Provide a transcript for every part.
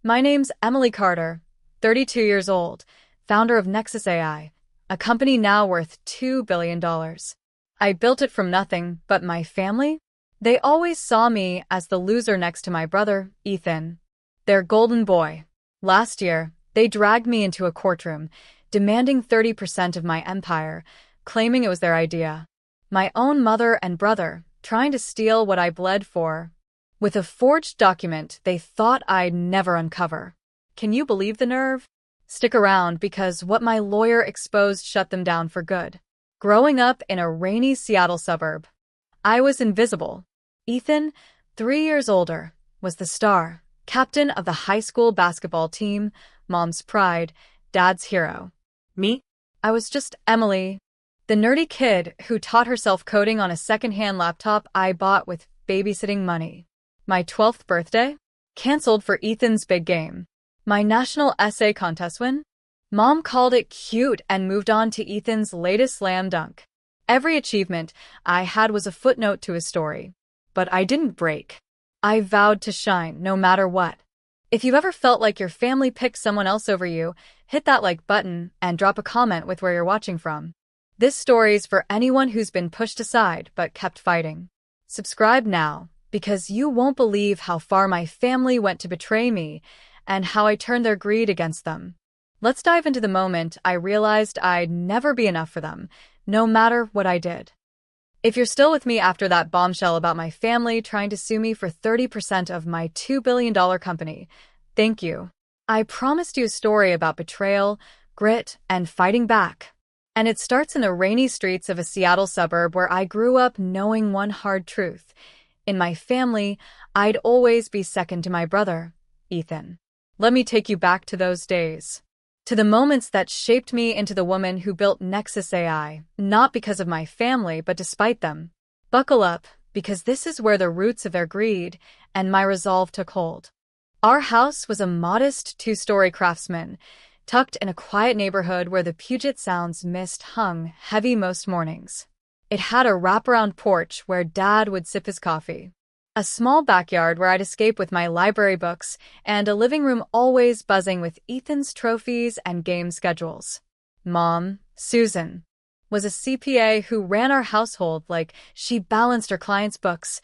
My name's Emily Carter, 32 years old, founder of Nexus AI, a company now worth $2 billion. I built it from nothing, but my family? They always saw me as the loser next to my brother, Ethan, their golden boy. Last year, they dragged me into a courtroom, demanding 30% of my empire, claiming it was their idea. My own mother and brother, trying to steal what I bled for, with a forged document they thought I'd never uncover. Can you believe the nerve? Stick around because what my lawyer exposed shut them down for good. Growing up in a rainy Seattle suburb, I was invisible. Ethan, 3 years older, was the star, captain of the high school basketball team, mom's pride, dad's hero. Me? I was just Emily, the nerdy kid who taught herself coding on a secondhand laptop I bought with babysitting money. My 12th birthday? Cancelled for Ethan's big game. My national essay contest win? Mom called it cute and moved on to Ethan's latest slam dunk. Every achievement I had was a footnote to his story. But I didn't break. I vowed to shine no matter what. If you've ever felt like your family picked someone else over you, hit that like button and drop a comment with where you're watching from. This story's for anyone who's been pushed aside but kept fighting. Subscribe now, because you won't believe how far my family went to betray me and how I turned their greed against them. Let's dive into the moment I realized I'd never be enough for them, no matter what I did. If you're still with me after that bombshell about my family trying to sue me for 30% of my $2 billion company, thank you. I promised you a story about betrayal, grit, and fighting back. And it starts in the rainy streets of a Seattle suburb where I grew up knowing one hard truth. In my family, I'd always be second to my brother, Ethan. Let me take you back to those days. To the moments that shaped me into the woman who built Nexus AI, not because of my family, but despite them. Buckle up, because this is where the roots of their greed and my resolve took hold. Our house was a modest 2-story craftsman, tucked in a quiet neighborhood where the Puget Sound's mist hung heavy most mornings. It had a wraparound porch where Dad would sip his coffee, a small backyard where I'd escape with my library books, and a living room always buzzing with Ethan's trophies and game schedules. Mom, Susan, was a CPA who ran our household like she balanced her clients' books,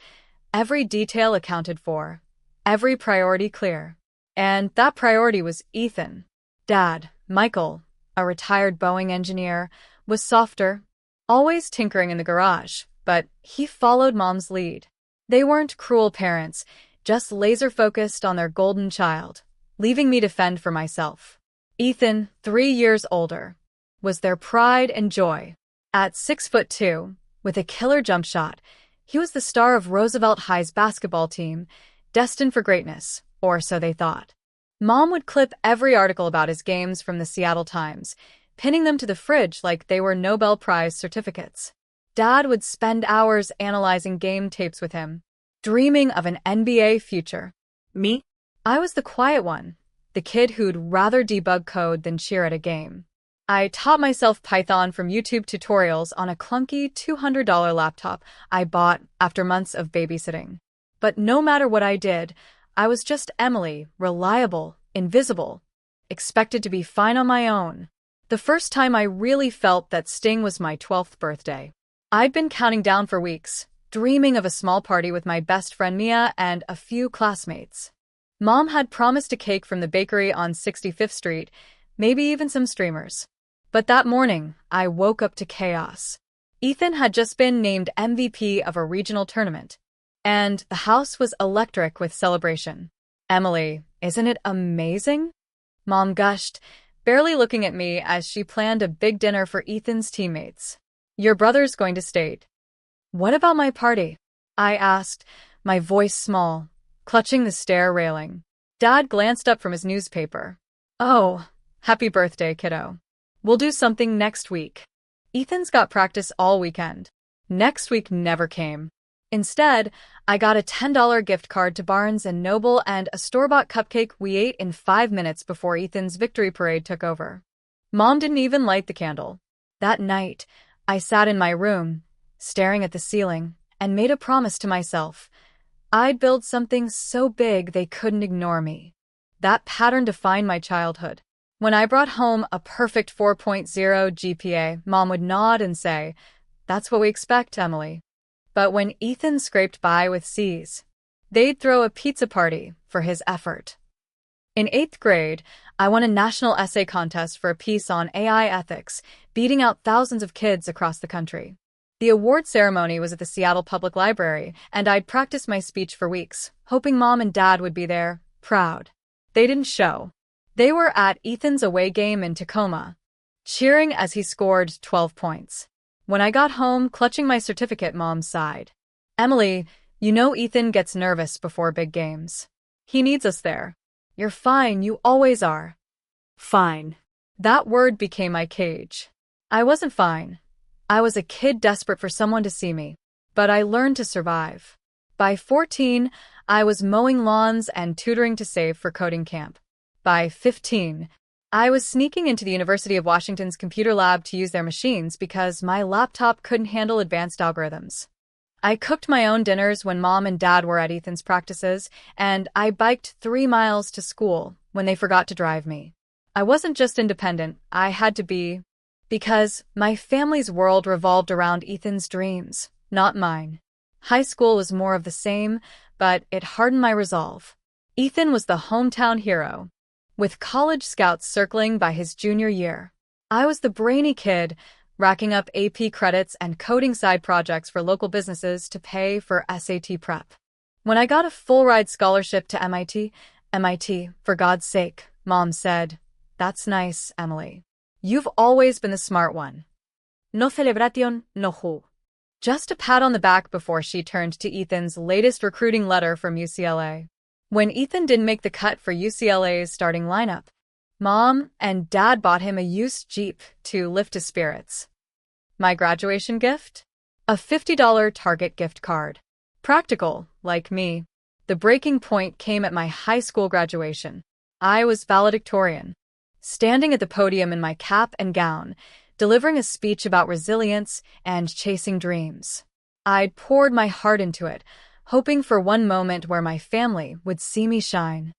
every detail accounted for, every priority clear. And that priority was Ethan. Dad, Michael, a retired Boeing engineer, was softer, always tinkering in the garage, but he followed Mom's lead. They weren't cruel parents, just laser-focused on their golden child, leaving me to fend for myself. Ethan, 3 years older, was their pride and joy. At 6'2", with a killer jump shot, he was the star of Roosevelt High's basketball team, destined for greatness, or so they thought. Mom would clip every article about his games from the Seattle Times, pinning them to the fridge like they were Nobel Prize certificates. Dad would spend hours analyzing game tapes with him, dreaming of an NBA future. Me? I was the quiet one, the kid who'd rather debug code than cheer at a game. I taught myself Python from YouTube tutorials on a clunky $200 laptop I bought after months of babysitting. But no matter what I did, I was just Emily, reliable, invisible, expected to be fine on my own. The first time I really felt that sting was my 12th birthday. I'd been counting down for weeks, dreaming of a small party with my best friend Mia and a few classmates. Mom had promised a cake from the bakery on 65th Street, maybe even some streamers. But that morning, I woke up to chaos. Ethan had just been named MVP of a regional tournament, and the house was electric with celebration. Emily, isn't it amazing? Mom gushed, barely looking at me as she planned a big dinner for Ethan's teammates. Your brother's going to state. What about my party? I asked, my voice small, clutching the stair railing. Dad glanced up from his newspaper. Oh, happy birthday, kiddo. We'll do something next week. Ethan's got practice all weekend. Next week never came. Instead, I got a $10 gift card to Barnes & Noble and a store-bought cupcake we ate in 5 minutes before Ethan's victory parade took over. Mom didn't even light the candle. That night, I sat in my room, staring at the ceiling, and made a promise to myself. I'd build something so big they couldn't ignore me. That pattern defined my childhood. When I brought home a perfect 4.0 GPA, Mom would nod and say, "That's what we expect, Emily." But when Ethan scraped by with C's, they'd throw a pizza party for his effort. In 8th grade, I won a national essay contest for a piece on AI ethics, beating out thousands of kids across the country. The award ceremony was at the Seattle Public Library, and I'd practiced my speech for weeks, hoping Mom and Dad would be there, proud. They didn't show. They were at Ethan's away game in Tacoma, cheering as he scored 12 points. When I got home, clutching my certificate, Mom sighed. "Emily, you know Ethan gets nervous before big games. He needs us there." "You're fine, you always are." Fine. That word became my cage. I wasn't fine. I was a kid desperate for someone to see me. But I learned to survive. By 14, I was mowing lawns and tutoring to save for coding camp. By 15, I was sneaking into the University of Washington's computer lab to use their machines because my laptop couldn't handle advanced algorithms. I cooked my own dinners when Mom and Dad were at Ethan's practices, and I biked 3 miles to school when they forgot to drive me. I wasn't just independent, I had to be, because my family's world revolved around Ethan's dreams, not mine. High school was more of the same, but it hardened my resolve. Ethan was the hometown hero, with college scouts circling by his junior year. I was the brainy kid, racking up AP credits and coding side projects for local businesses to pay for SAT prep. When I got a full-ride scholarship to MIT, for God's sake, Mom said, "That's nice, Emily. You've always been the smart one. No celebration, no who." Just a pat on the back before she turned to Ethan's latest recruiting letter from UCLA. When Ethan didn't make the cut for UCLA's starting lineup, Mom and Dad bought him a used Jeep to lift his spirits. My graduation gift? A $50 Target gift card. Practical, like me. The breaking point came at my high school graduation. I was valedictorian, standing at the podium in my cap and gown, delivering a speech about resilience and chasing dreams. I'd poured my heart into it, hoping for one moment where my family would see me shine.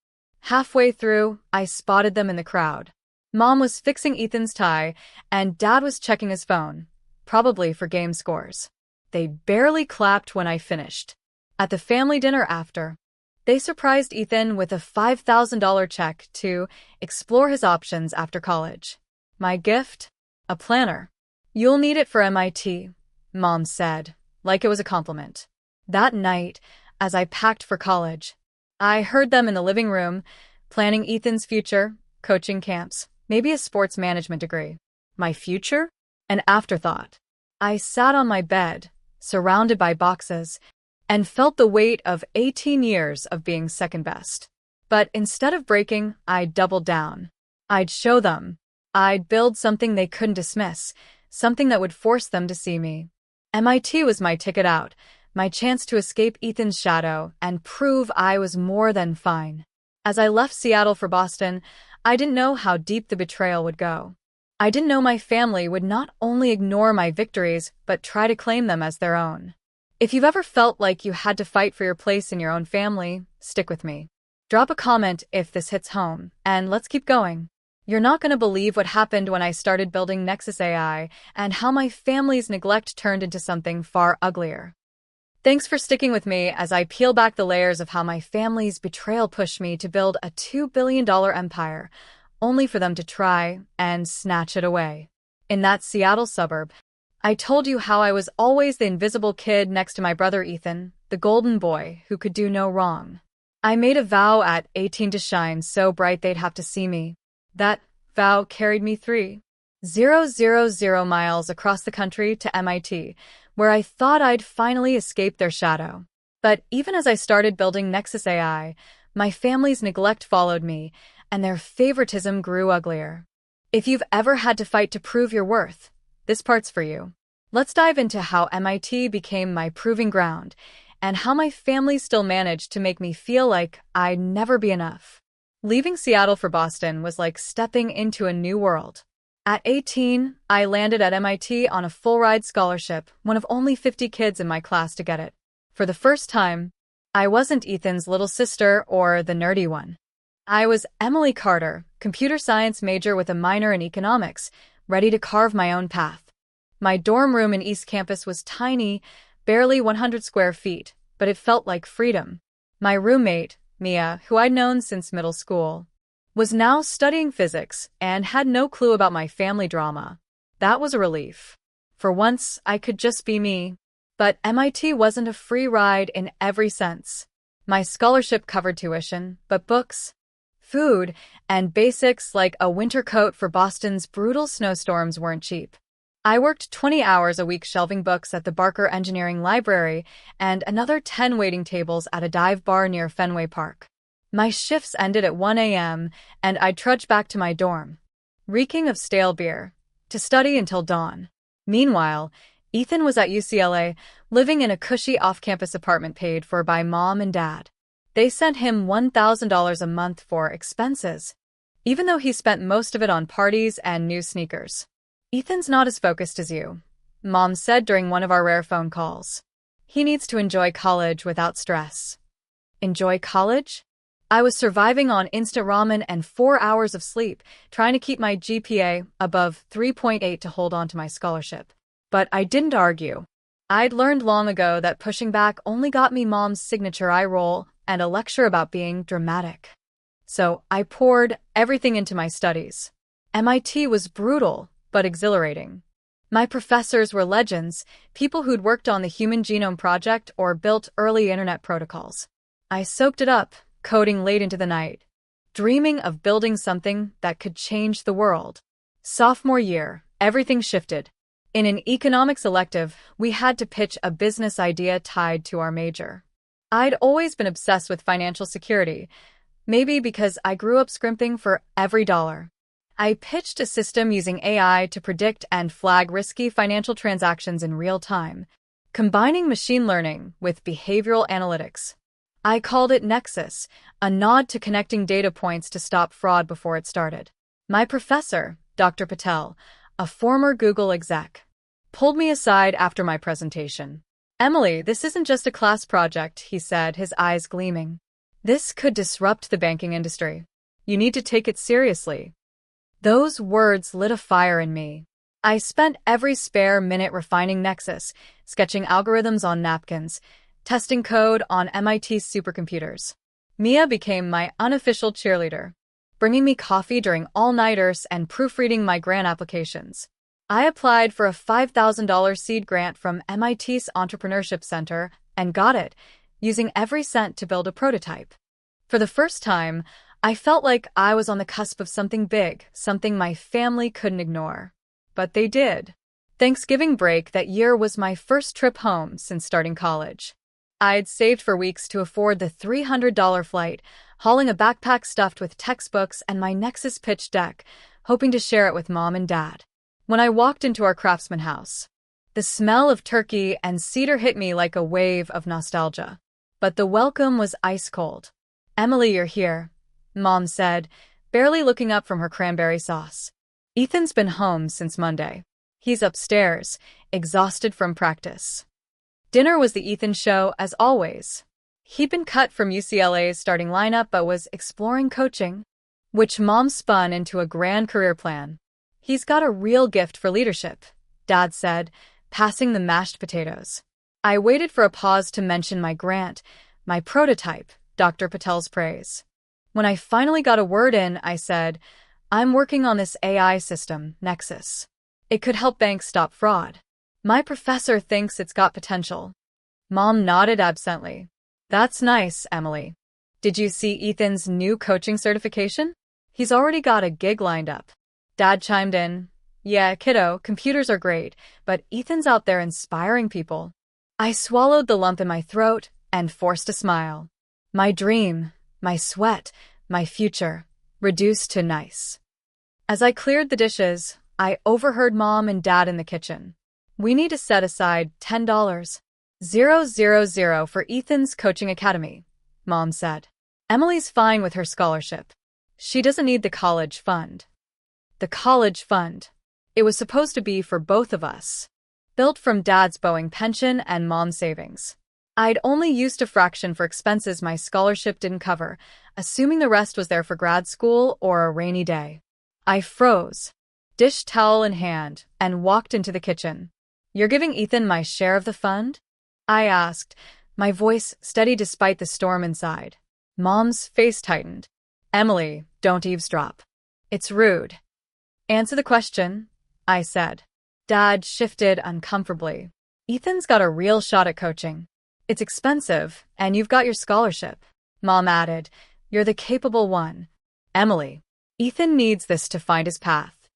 Halfway through, I spotted them in the crowd. Mom was fixing Ethan's tie, and Dad was checking his phone, probably for game scores. They barely clapped when I finished. At the family dinner after, they surprised Ethan with a $5,000 check to explore his options after college. My gift? A planner. "You'll need it for MIT, Mom said, like it was a compliment. That night, as I packed for college, I heard them in the living room, planning Ethan's future, coaching camps, maybe a sports management degree. My future? An afterthought. I sat on my bed, surrounded by boxes, and felt the weight of 18 years of being second best. But instead of breaking, I'd double down. I'd show them. I'd build something they couldn't dismiss, something that would force them to see me. MIT was my ticket out, my chance to escape Ethan's shadow and prove I was more than fine. As I left Seattle for Boston, I didn't know how deep the betrayal would go. I didn't know my family would not only ignore my victories, but try to claim them as their own. If you've ever felt like you had to fight for your place in your own family, stick with me. Drop a comment if this hits home, and let's keep going. You're not going to believe what happened when I started building Nexus AI and how my family's neglect turned into something far uglier. Thanks for sticking with me as I peel back the layers of how my family's betrayal pushed me to build a $2 billion empire, only for them to try and snatch it away. In that Seattle suburb, I told you how I was always the invisible kid next to my brother Ethan, the golden boy who could do no wrong. I made a vow at 18 to shine so bright they'd have to see me. That vow carried me 3,000 miles across the country to MIT, where I thought I'd finally escape their shadow. But even as I started building Nexus AI, my family's neglect followed me, and their favoritism grew uglier. If you've ever had to fight to prove your worth, this part's for you. Let's dive into how MIT became my proving ground, and how my family still managed to make me feel like I'd never be enough. Leaving Seattle for Boston was like stepping into a new world. At 18, I landed at MIT on a full-ride scholarship, one of only 50 kids in my class to get it. For the first time, I wasn't Ethan's little sister or the nerdy one. I was Emily Carter, computer science major with a minor in economics, ready to carve my own path. My dorm room in East Campus was tiny, barely 100 square feet, but it felt like freedom. My roommate, Mia, who I'd known since middle school, was now studying physics and had no clue about my family drama. That was a relief. For once, I could just be me. But MIT wasn't a free ride in every sense. My scholarship covered tuition, but books, food, and basics like a winter coat for Boston's brutal snowstorms weren't cheap. I worked 20 hours a week shelving books at the Barker Engineering Library and another 10 waiting tables at a dive bar near Fenway Park. My shifts ended at 1 a.m., and I'd trudge back to my dorm, reeking of stale beer, to study until dawn. Meanwhile, Ethan was at UCLA, living in a cushy off-campus apartment paid for by mom and dad. They sent him $1,000 a month for expenses, even though he spent most of it on parties and new sneakers. Ethan's not as focused as you, Mom said during one of our rare phone calls. He needs to enjoy college without stress. Enjoy college? I was surviving on instant ramen and 4 hours of sleep, trying to keep my GPA above 3.8 to hold on to my scholarship. But I didn't argue. I'd learned long ago that pushing back only got me Mom's signature eye roll and a lecture about being dramatic. So I poured everything into my studies. MIT was brutal, but exhilarating. My professors were legends, people who'd worked on the Human Genome Project or built early internet protocols. I soaked it up, coding late into the night, dreaming of building something that could change the world. Sophomore year, everything shifted. In an economics elective, we had to pitch a business idea tied to our major. I'd always been obsessed with financial security, maybe because I grew up scrimping for every dollar. I pitched a system using AI to predict and flag risky financial transactions in real time, combining machine learning with behavioral analytics. I called it Nexus, a nod to connecting data points to stop fraud before it started. My professor, Dr. Patel, a former Google exec, pulled me aside after my presentation. "Emily, this isn't just a class project," he said, his eyes gleaming. "This could disrupt the banking industry. You need to take it seriously." Those words lit a fire in me. I spent every spare minute refining Nexus, sketching algorithms on napkins, testing code on MIT's supercomputers. Mia became my unofficial cheerleader, bringing me coffee during all-nighters and proofreading my grant applications. I applied for a $5,000 seed grant from MIT's Entrepreneurship Center and got it, using every cent to build a prototype. For the first time, I felt like I was on the cusp of something big, something my family couldn't ignore. But they did. Thanksgiving break that year was my first trip home since starting college. I'd saved for weeks to afford the $300 flight, hauling a backpack stuffed with textbooks and my Nexus pitch deck, hoping to share it with Mom and Dad. When I walked into our craftsman house, the smell of turkey and cedar hit me like a wave of nostalgia. But the welcome was ice cold. "Emily, you're here," Mom said, barely looking up from her cranberry sauce. "Ethan's been home since Monday. He's upstairs, exhausted from practice." Dinner was the Ethan show, as always. He'd been cut from UCLA's starting lineup but was exploring coaching, which Mom spun into a grand career plan. "He's got a real gift for leadership," Dad said, passing the mashed potatoes. I waited for a pause to mention my grant, my prototype, Dr. Patel's praise. When I finally got a word in, I said, "I'm working on this AI system, Nexus. It could help banks stop fraud. My professor thinks it's got potential." Mom nodded absently. "That's nice, Emily. Did you see Ethan's new coaching certification? He's already got a gig lined up." Dad chimed in. "Yeah, kiddo, computers are great, but Ethan's out there inspiring people." I swallowed the lump in my throat and forced a smile. My dream, my sweat, my future, reduced to nice. As I cleared the dishes, I overheard Mom and Dad in the kitchen. "We need to set aside $10,000 for Ethan's coaching academy," Mom said. "Emily's fine with her scholarship. She doesn't need the college fund." The college fund. It was supposed to be for both of us. Built from Dad's Boeing pension and Mom's savings. I'd only used a fraction for expenses my scholarship didn't cover, assuming the rest was there for grad school or a rainy day. I froze, dish towel in hand, and walked into the kitchen. "You're giving Ethan my share of the fund?" I asked, my voice steady despite the storm inside. Mom's face tightened. "Emily, don't eavesdrop. It's rude." "Answer the question," I said. Dad shifted uncomfortably. "Ethan's got a real shot at coaching. It's expensive, and you've got your scholarship." Mom added, "You're the capable one. Emily, Ethan needs this to find his path."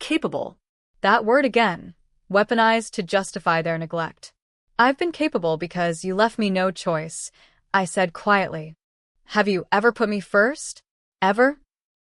Capable. That word again, weaponized to justify their neglect. "I've been capable because you left me no choice," I said quietly. "Have you ever put me first? Ever?"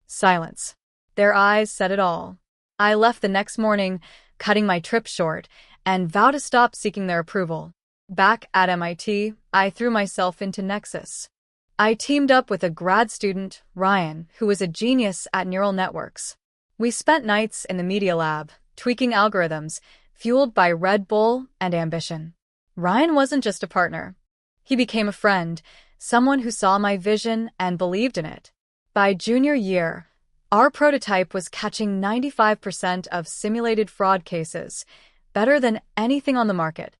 Silence. Their eyes said it all. I left the next morning, cutting my trip short, and vowed to stop seeking their approval. Back at MIT, I threw myself into Nexus. I teamed up with a grad student, Ryan, who was a genius at neural networks. We spent nights in the media lab, tweaking algorithms, fueled by Red Bull and ambition. Ryan wasn't just a partner. He became a friend, someone who saw my vision and believed in it. By junior year, our prototype was catching 95% of simulated fraud cases, better than anything on the market.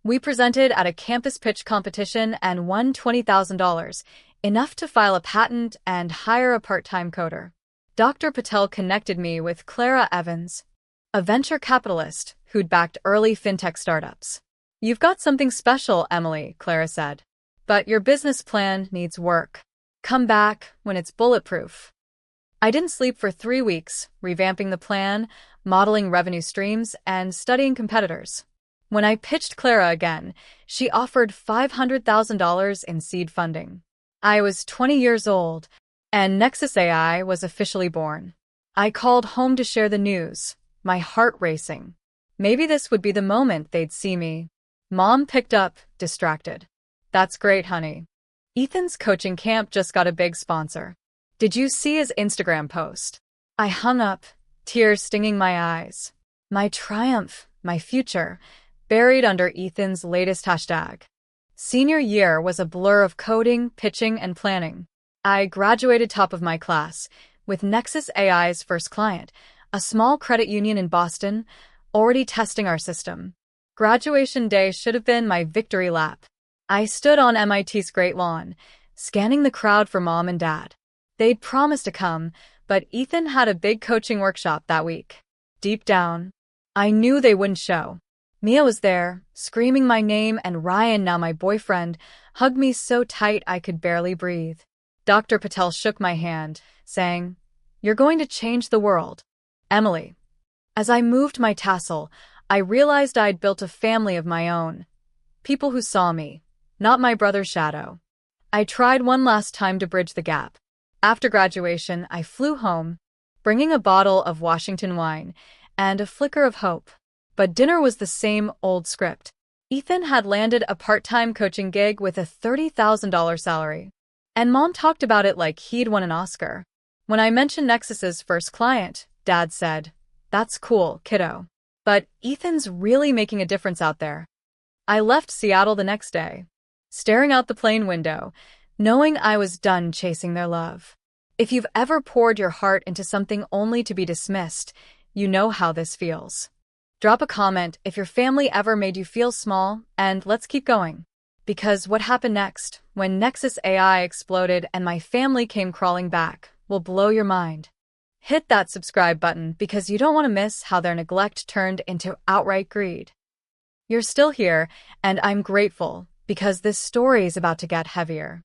We presented at a campus pitch competition and won $20,000, enough to file a patent and hire a part-time coder. Dr. Patel connected me with Clara Evans, a venture capitalist who'd backed early fintech startups. "You've got something special, Emily," Clara said. "But your business plan needs work. Come back when it's bulletproof." I didn't sleep for 3 weeks, revamping the plan, modeling revenue streams, and studying competitors. When I pitched Clara again, she offered $500,000 in seed funding. I was 20 years old, and Nexus AI was officially born. I called home to share the news, my heart racing. Maybe this would be the moment they'd see me. Mom picked up, distracted. "That's great, honey. Ethan's coaching camp just got a big sponsor. Did you see his Instagram post?" I hung up, tears stinging my eyes. My triumph, my future, buried under Ethan's latest hashtag. Senior year was a blur of coding, pitching, and planning. I graduated top of my class, with Nexus AI's first client, a small credit union in Boston, already testing our system. Graduation day should have been my victory lap. I stood on MIT's Great Lawn, scanning the crowd for Mom and Dad. They'd promised to come, but Ethan had a big coaching workshop that week. Deep down, I knew they wouldn't show. Mia was there, screaming my name, and Ryan, now my boyfriend, hugged me so tight I could barely breathe. Dr. Patel shook my hand, saying, "You're going to change the world, Emily." As I moved my tassel, I realized I'd built a family of my own. People who saw me, not my brother's shadow. I tried one last time to bridge the gap. After graduation, I flew home, bringing a bottle of Washington wine and a flicker of hope. But dinner was the same old script. Ethan had landed a part-time coaching gig with a $30,000 salary. And Mom talked about it like he'd won an Oscar. When I mentioned Nexus's first client, Dad said, "That's cool, kiddo. But Ethan's really making a difference out there." I left Seattle the next day, staring out the plane window, knowing I was done chasing their love. If you've ever poured your heart into something only to be dismissed, you know how this feels. Drop a comment if your family ever made you feel small, and let's keep going. Because what happened next, when Nexus AI exploded and my family came crawling back, will blow your mind. Hit that subscribe button because you don't want to miss how their neglect turned into outright greed. You're still here, and I'm grateful, because this story is about to get heavier.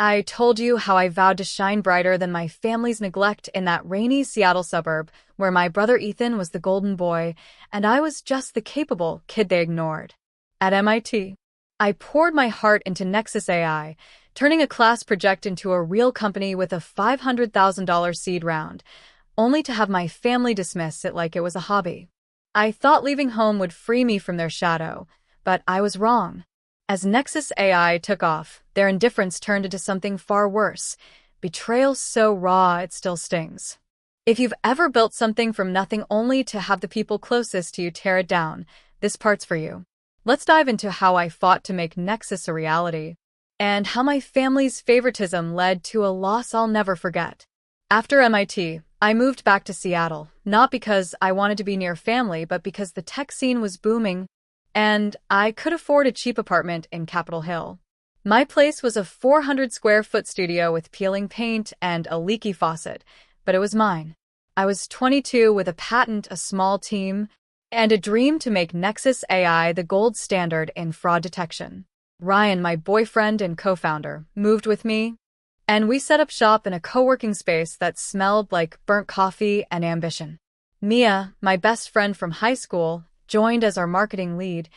I told you how I vowed to shine brighter than my family's neglect in that rainy Seattle suburb where my brother Ethan was the golden boy and I was just the capable kid they ignored. At MIT, I poured my heart into Nexus AI, turning a class project into a real company with a $500,000 seed round, only to have my family dismiss it like it was a hobby. I thought leaving home would free me from their shadow, but I was wrong. As Nexus AI took off, their indifference turned into something far worse, betrayal so raw it still stings. If you've ever built something from nothing only to have the people closest to you tear it down, this part's for you. Let's dive into how I fought to make Nexus a reality, and how my family's favoritism led to a loss I'll never forget. After MIT, I moved back to Seattle, not because I wanted to be near family, but because the tech scene was booming, and I could afford a cheap apartment in Capitol Hill. My place was a 400-square-foot studio with peeling paint and a leaky faucet, but it was mine. I was 22 with a patent, a small team, and a dream to make Nexus AI the gold standard in fraud detection. Ryan, my boyfriend and co-founder, moved with me, and we set up shop in a co-working space that smelled like burnt coffee and ambition. Mia, my best friend from high school, joined as our marketing lead,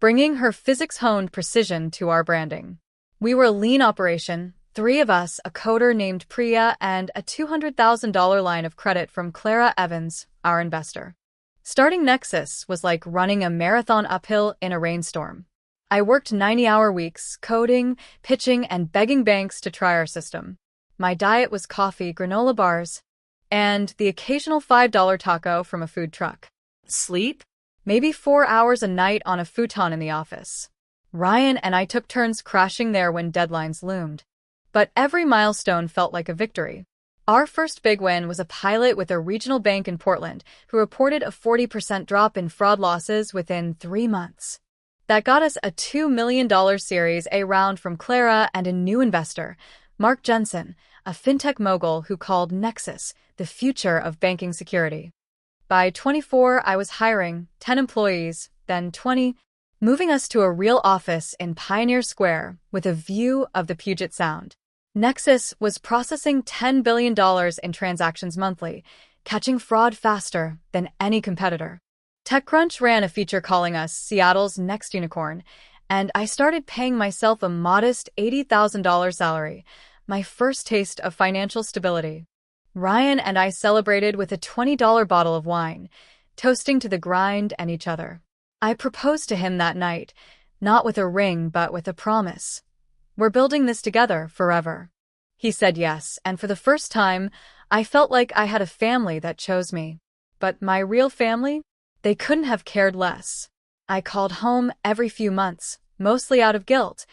bringing her physics-honed precision to our branding. We were a lean operation, 3 of us, a coder named Priya, and a $200,000 line of credit from Clara Evans, our investor. Starting Nexus was like running a marathon uphill in a rainstorm. I worked 90-hour weeks, coding, pitching, and begging banks to try our system. My diet was coffee, granola bars, and the occasional $5 taco from a food truck. Sleep? Maybe 4 hours a night on a futon in the office. Ryan and I took turns crashing there when deadlines loomed. But every milestone felt like a victory. Our first big win was a pilot with a regional bank in Portland who reported a 40% drop in fraud losses within 3 months. That got us a $2 million Series A round from Clara and a new investor, Mark Jensen, a fintech mogul who called Nexus the future of banking security. By 24, I was hiring 10 employees, then 20, moving us to a real office in Pioneer Square with a view of the Puget Sound. Nexus was processing $10 billion in transactions monthly, catching fraud faster than any competitor. TechCrunch ran a feature calling us Seattle's next unicorn, and I started paying myself a modest $80,000 salary, my first taste of financial stability. Ryan and I celebrated with a $20 bottle of wine, toasting to the grind and each other. I proposed to him that night, not with a ring but with a promise. We're building this together forever. He said yes, and for the first time, I felt like I had a family that chose me. But my real family? They couldn't have cared less. I called home every few months, mostly out of guilt,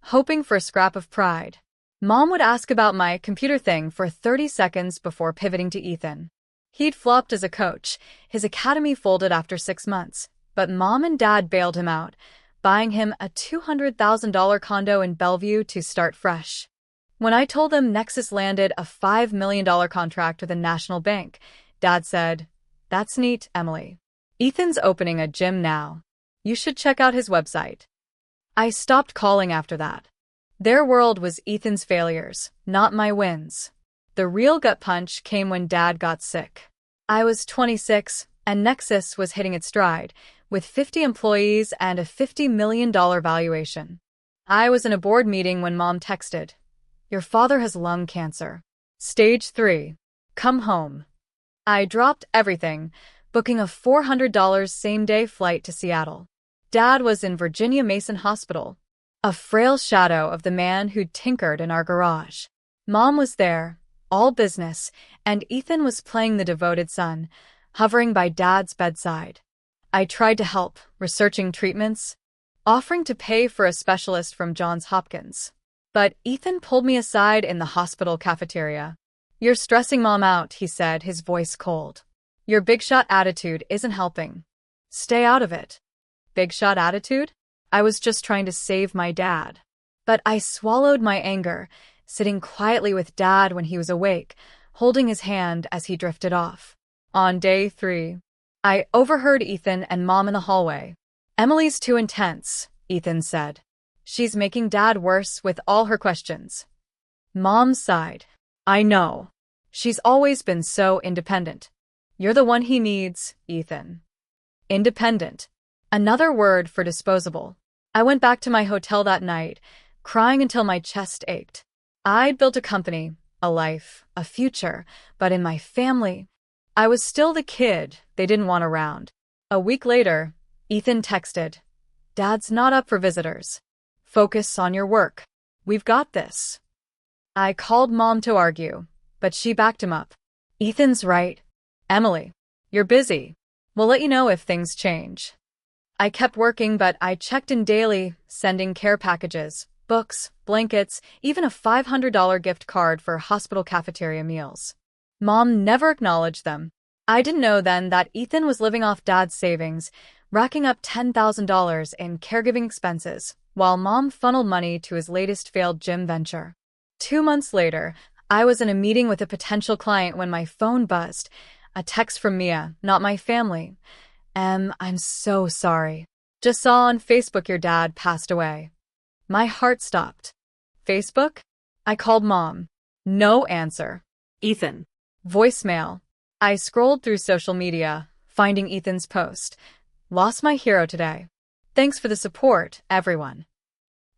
hoping for a scrap of pride. Mom would ask about my computer thing for 30 seconds before pivoting to Ethan. He'd flopped as a coach, his academy folded after 6 months, but Mom and Dad bailed him out, buying him a $200,000 condo in Bellevue to start fresh. When I told them Nexus landed a $5 million contract with a national bank, Dad said, "That's neat, Emily. Ethan's opening a gym now. You should check out his website." I stopped calling after that. Their world was Ethan's failures, not my wins. The real gut punch came when Dad got sick. I was 26, and Nexus was hitting its stride, with 50 employees and a $50 million valuation. I was in a board meeting when Mom texted, "Your father has lung cancer. Stage 3. Come home." I dropped everything, booking a $400 same-day flight to Seattle. Dad was in Virginia Mason Hospital, a frail shadow of the man who'd tinkered in our garage. Mom was there, all business, and Ethan was playing the devoted son, hovering by Dad's bedside. I tried to help, researching treatments, offering to pay for a specialist from Johns Hopkins. But Ethan pulled me aside in the hospital cafeteria. "You're stressing Mom out," he said, his voice cold. "Your big shot attitude isn't helping. Stay out of it." Big shot attitude? I was just trying to save my dad. But I swallowed my anger, sitting quietly with Dad when he was awake, holding his hand as he drifted off. On day 3, I overheard Ethan and Mom in the hallway. "Emily's too intense," Ethan said. "She's making Dad worse with all her questions." Mom sighed. "I know. She's always been so independent." "You're the one he needs, Ethan." Independent. Another word for disposable. I went back to my hotel that night, crying until my chest ached. I'd built a company, a life, a future, but in my family, I was still the kid they didn't want around. A week later, Ethan texted, "Dad's not up for visitors. Focus on your work. We've got this." I called Mom to argue, but she backed him up. "Ethan's right. Emily, you're busy. We'll let you know if things change." I kept working, but I checked in daily, sending care packages, books, blankets, even a $500 gift card for hospital cafeteria meals. Mom never acknowledged them. I didn't know then that Ethan was living off Dad's savings, racking up $10,000 in caregiving expenses, while Mom funneled money to his latest failed gym venture. 2 months later, I was in a meeting with a potential client when my phone buzzed. A text from Mia, not my family. I'm so sorry. Just saw on Facebook your dad passed away. My heart stopped. Facebook? I called Mom. No answer. Ethan. Voicemail. I scrolled through social media, finding Ethan's post. Lost my hero today. Thanks for the support, everyone.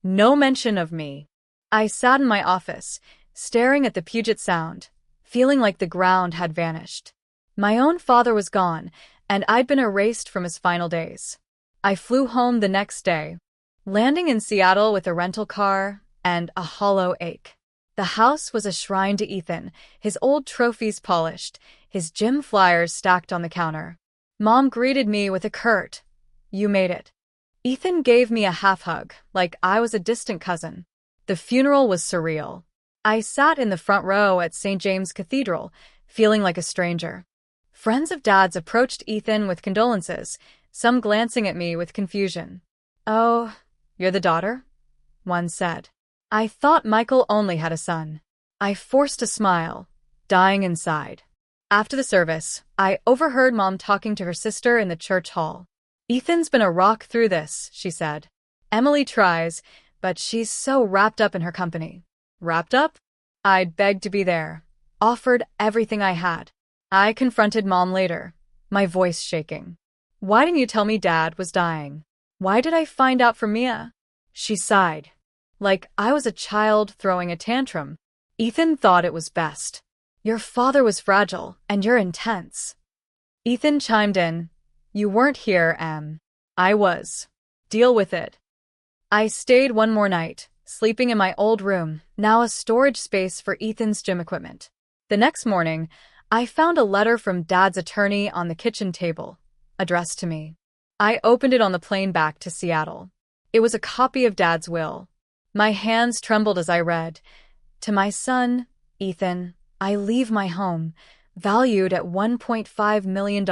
No mention of me. I sat in my office, staring at the Puget Sound, feeling like the ground had vanished. My own father was gone, and I'd been erased from his final days. I flew home the next day, landing in Seattle with a rental car and a hollow ache. The house was a shrine to Ethan, his old trophies polished, his gym flyers stacked on the counter. Mom greeted me with a curt, "You made it." Ethan gave me a half hug, like I was a distant cousin. The funeral was surreal. I sat in the front row at St. James Cathedral, feeling like a stranger. Friends of Dad's approached Ethan with condolences, some glancing at me with confusion. "Oh, you're the daughter?" one said. I thought Michael only had a son. I forced a smile, dying inside. After the service, I overheard Mom talking to her sister in the church hall. "Ethan's been a rock through this," she said. "Emily tries, but she's so wrapped up in her company." Wrapped up? I'd begged to be there, offered everything I had. I confronted Mom later, my voice shaking. "Why didn't you tell me Dad was dying? Why did I find out from Mia?" She sighed, like I was a child throwing a tantrum. "Ethan thought it was best. Your father was fragile, and you're intense." Ethan chimed in, "You weren't here, Em. I was. Deal with it." I stayed one more night, sleeping in my old room, now a storage space for Ethan's gym equipment. The next morning, I found a letter from Dad's attorney on the kitchen table, addressed to me. I opened it on the plane back to Seattle. It was a copy of Dad's will. My hands trembled as I read, "To my son, Ethan, I leave my home, valued at $1.5 million,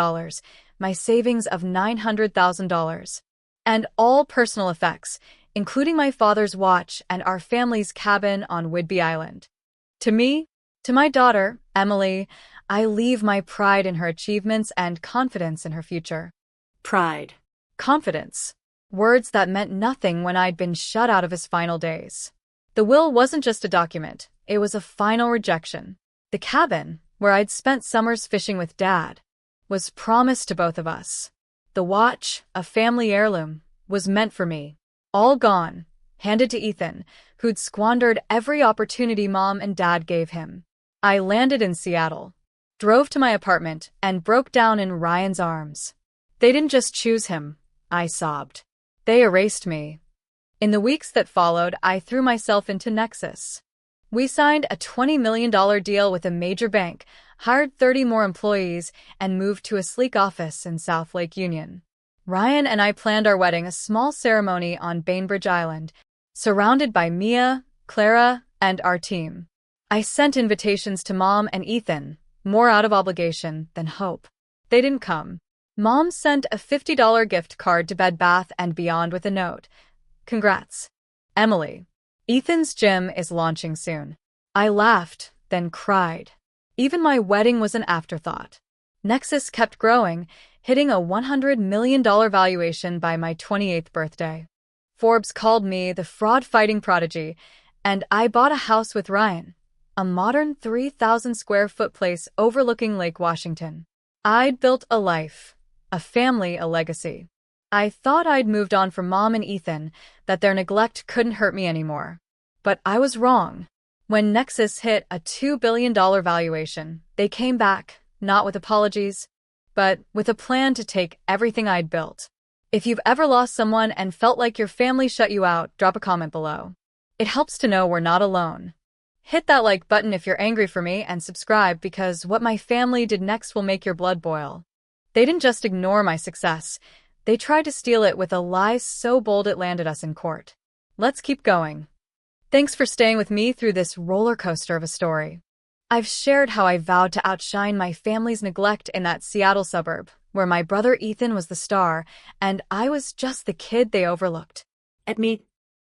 my savings of $900,000, and all personal effects, including my father's watch and our family's cabin on Whidbey Island. To me, to my daughter, Emily, I leave my pride in her achievements and confidence in her future." Pride. Confidence. Words that meant nothing when I'd been shut out of his final days. The will wasn't just a document, it was a final rejection. The cabin, where I'd spent summers fishing with Dad, was promised to both of us. The watch, a family heirloom, was meant for me. All gone, handed to Ethan, who'd squandered every opportunity Mom and Dad gave him. I landed in Seattle, drove to my apartment, and broke down in Ryan's arms. "They didn't just choose him," I sobbed. "They erased me." In the weeks that followed, I threw myself into Nexus. We signed a $20 million deal with a major bank, hired 30 more employees, and moved to a sleek office in South Lake Union. Ryan and I planned our wedding, a small ceremony on Bainbridge Island, surrounded by Mia, Clara, and our team. I sent invitations to Mom and Ethan, more out of obligation than hope. They didn't come. Mom sent a $50 gift card to Bed Bath & Beyond with a note. "Congrats, Emily. Ethan's gym is launching soon." I laughed, then cried. Even my wedding was an afterthought. Nexus kept growing, hitting a $100 million valuation by my 28th birthday. Forbes called me the fraud-fighting prodigy, and I bought a house with Ryan, a modern 3,000-square-foot place overlooking Lake Washington. I'd built a life, a family, a legacy. I thought I'd moved on from Mom and Ethan, that their neglect couldn't hurt me anymore. But I was wrong. When Nexus hit a $2 billion valuation, they came back, not with apologies, but with a plan to take everything I'd built. If you've ever lost someone and felt like your family shut you out, drop a comment below. It helps to know we're not alone. Hit that like button if you're angry for me, and subscribe, because what my family did next will make your blood boil. They didn't just ignore my success. They tried to steal it with a lie so bold it landed us in court. Let's keep going. Thanks for staying with me through this roller coaster of a story. I've shared how I vowed to outshine my family's neglect in that Seattle suburb, where my brother Ethan was the star, and I was just the kid they overlooked.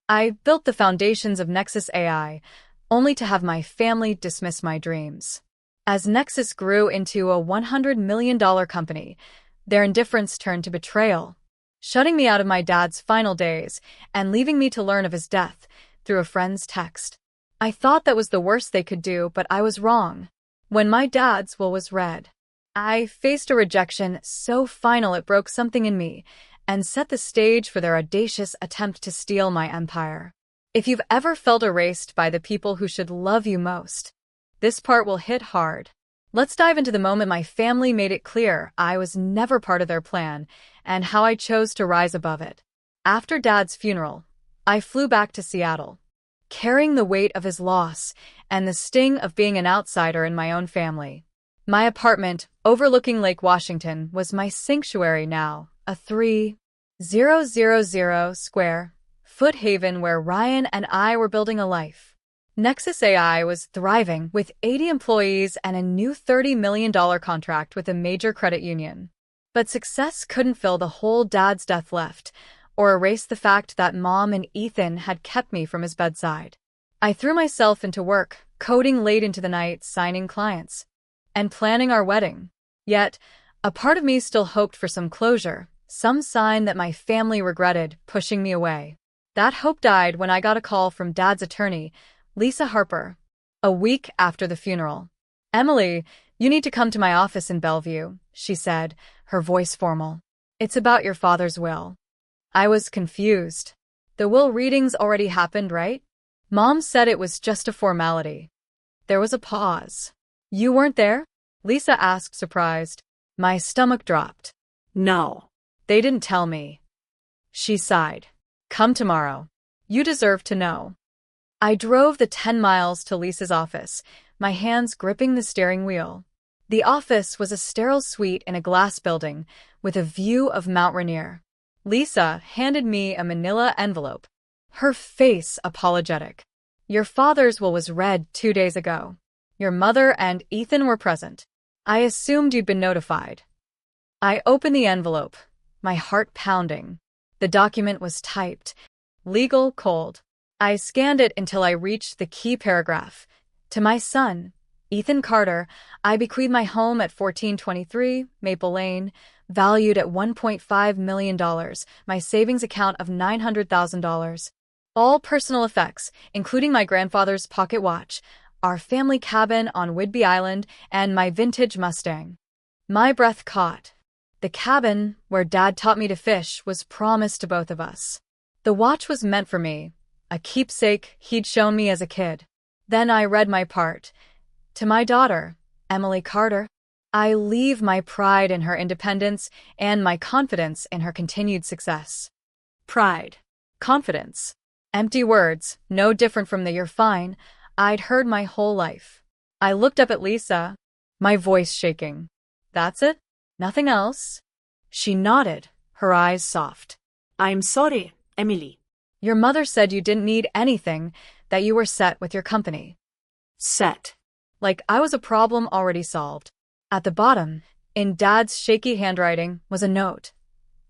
I built the foundations of Nexus AI, only to have my family dismiss my dreams. As Nexus grew into a $100 million company, their indifference turned to betrayal, shutting me out of my dad's final days and leaving me to learn of his death through a friend's text. I thought that was the worst they could do, but I was wrong. When my dad's will was read, I faced a rejection so final it broke something in me and set the stage for their audacious attempt to steal my empire. If you've ever felt erased by the people who should love you most, this part will hit hard. Let's dive into the moment my family made it clear I was never part of their plan and how I chose to rise above it. After Dad's funeral, I flew back to Seattle, carrying the weight of his loss and the sting of being an outsider in my own family. My apartment, overlooking Lake Washington, was my sanctuary now, a 3,000 square foot haven where Ryan and I were building a life. Nexus AI was thriving with 80 employees and a new $30 million contract with a major credit union. But success couldn't fill the hole Dad's death left, or erase the fact that Mom and Ethan had kept me from his bedside. I threw myself into work, coding late into the night, signing clients, and planning our wedding. Yet, a part of me still hoped for some closure, some sign that my family regretted pushing me away. That hope died when I got a call from Dad's attorney, Lisa Harper, a week after the funeral. "Emily, you need to come to my office in Bellevue," she said, her voice formal. "It's about your father's will." I was confused. The will readings already happened, right? Mom said it was just a formality. There was a pause. "You weren't there?" Lisa asked, surprised. My stomach dropped. "No. They didn't tell me." She sighed. "Come tomorrow. You deserve to know." I drove the 10 miles to Lisa's office, my hands gripping the steering wheel. The office was a sterile suite in a glass building with a view of Mount Rainier. Lisa handed me a manila envelope, her face apologetic. "Your father's will was read 2 days ago. Your mother and Ethan were present. I assumed you'd been notified." I opened the envelope, my heart pounding. The document was typed, legal, cold. I scanned it until I reached the key paragraph. "To my son, Ethan Carter, I bequeath my home at 1423 Maple Lane, valued at $1.5 million, my savings account of $900,000. All personal effects, including my grandfather's pocket watch, our family cabin on Whidbey Island, and my vintage Mustang." My breath caught. The cabin, where Dad taught me to fish, was promised to both of us. The watch was meant for me, a keepsake he'd shown me as a kid. Then I read my part. "To my daughter, Emily Carter, I leave my pride in her independence and my confidence in her continued success." Pride. Confidence. Empty words, no different from the "you're fine" I'd heard my whole life. I looked up at Lisa, my voice shaking. "That's it? Nothing else?" She nodded, her eyes soft. "I'm sorry, Emily." "Your mother said you didn't need anything, that you were set with your company." Set. Like I was a problem already solved. At the bottom, in Dad's shaky handwriting, was a note.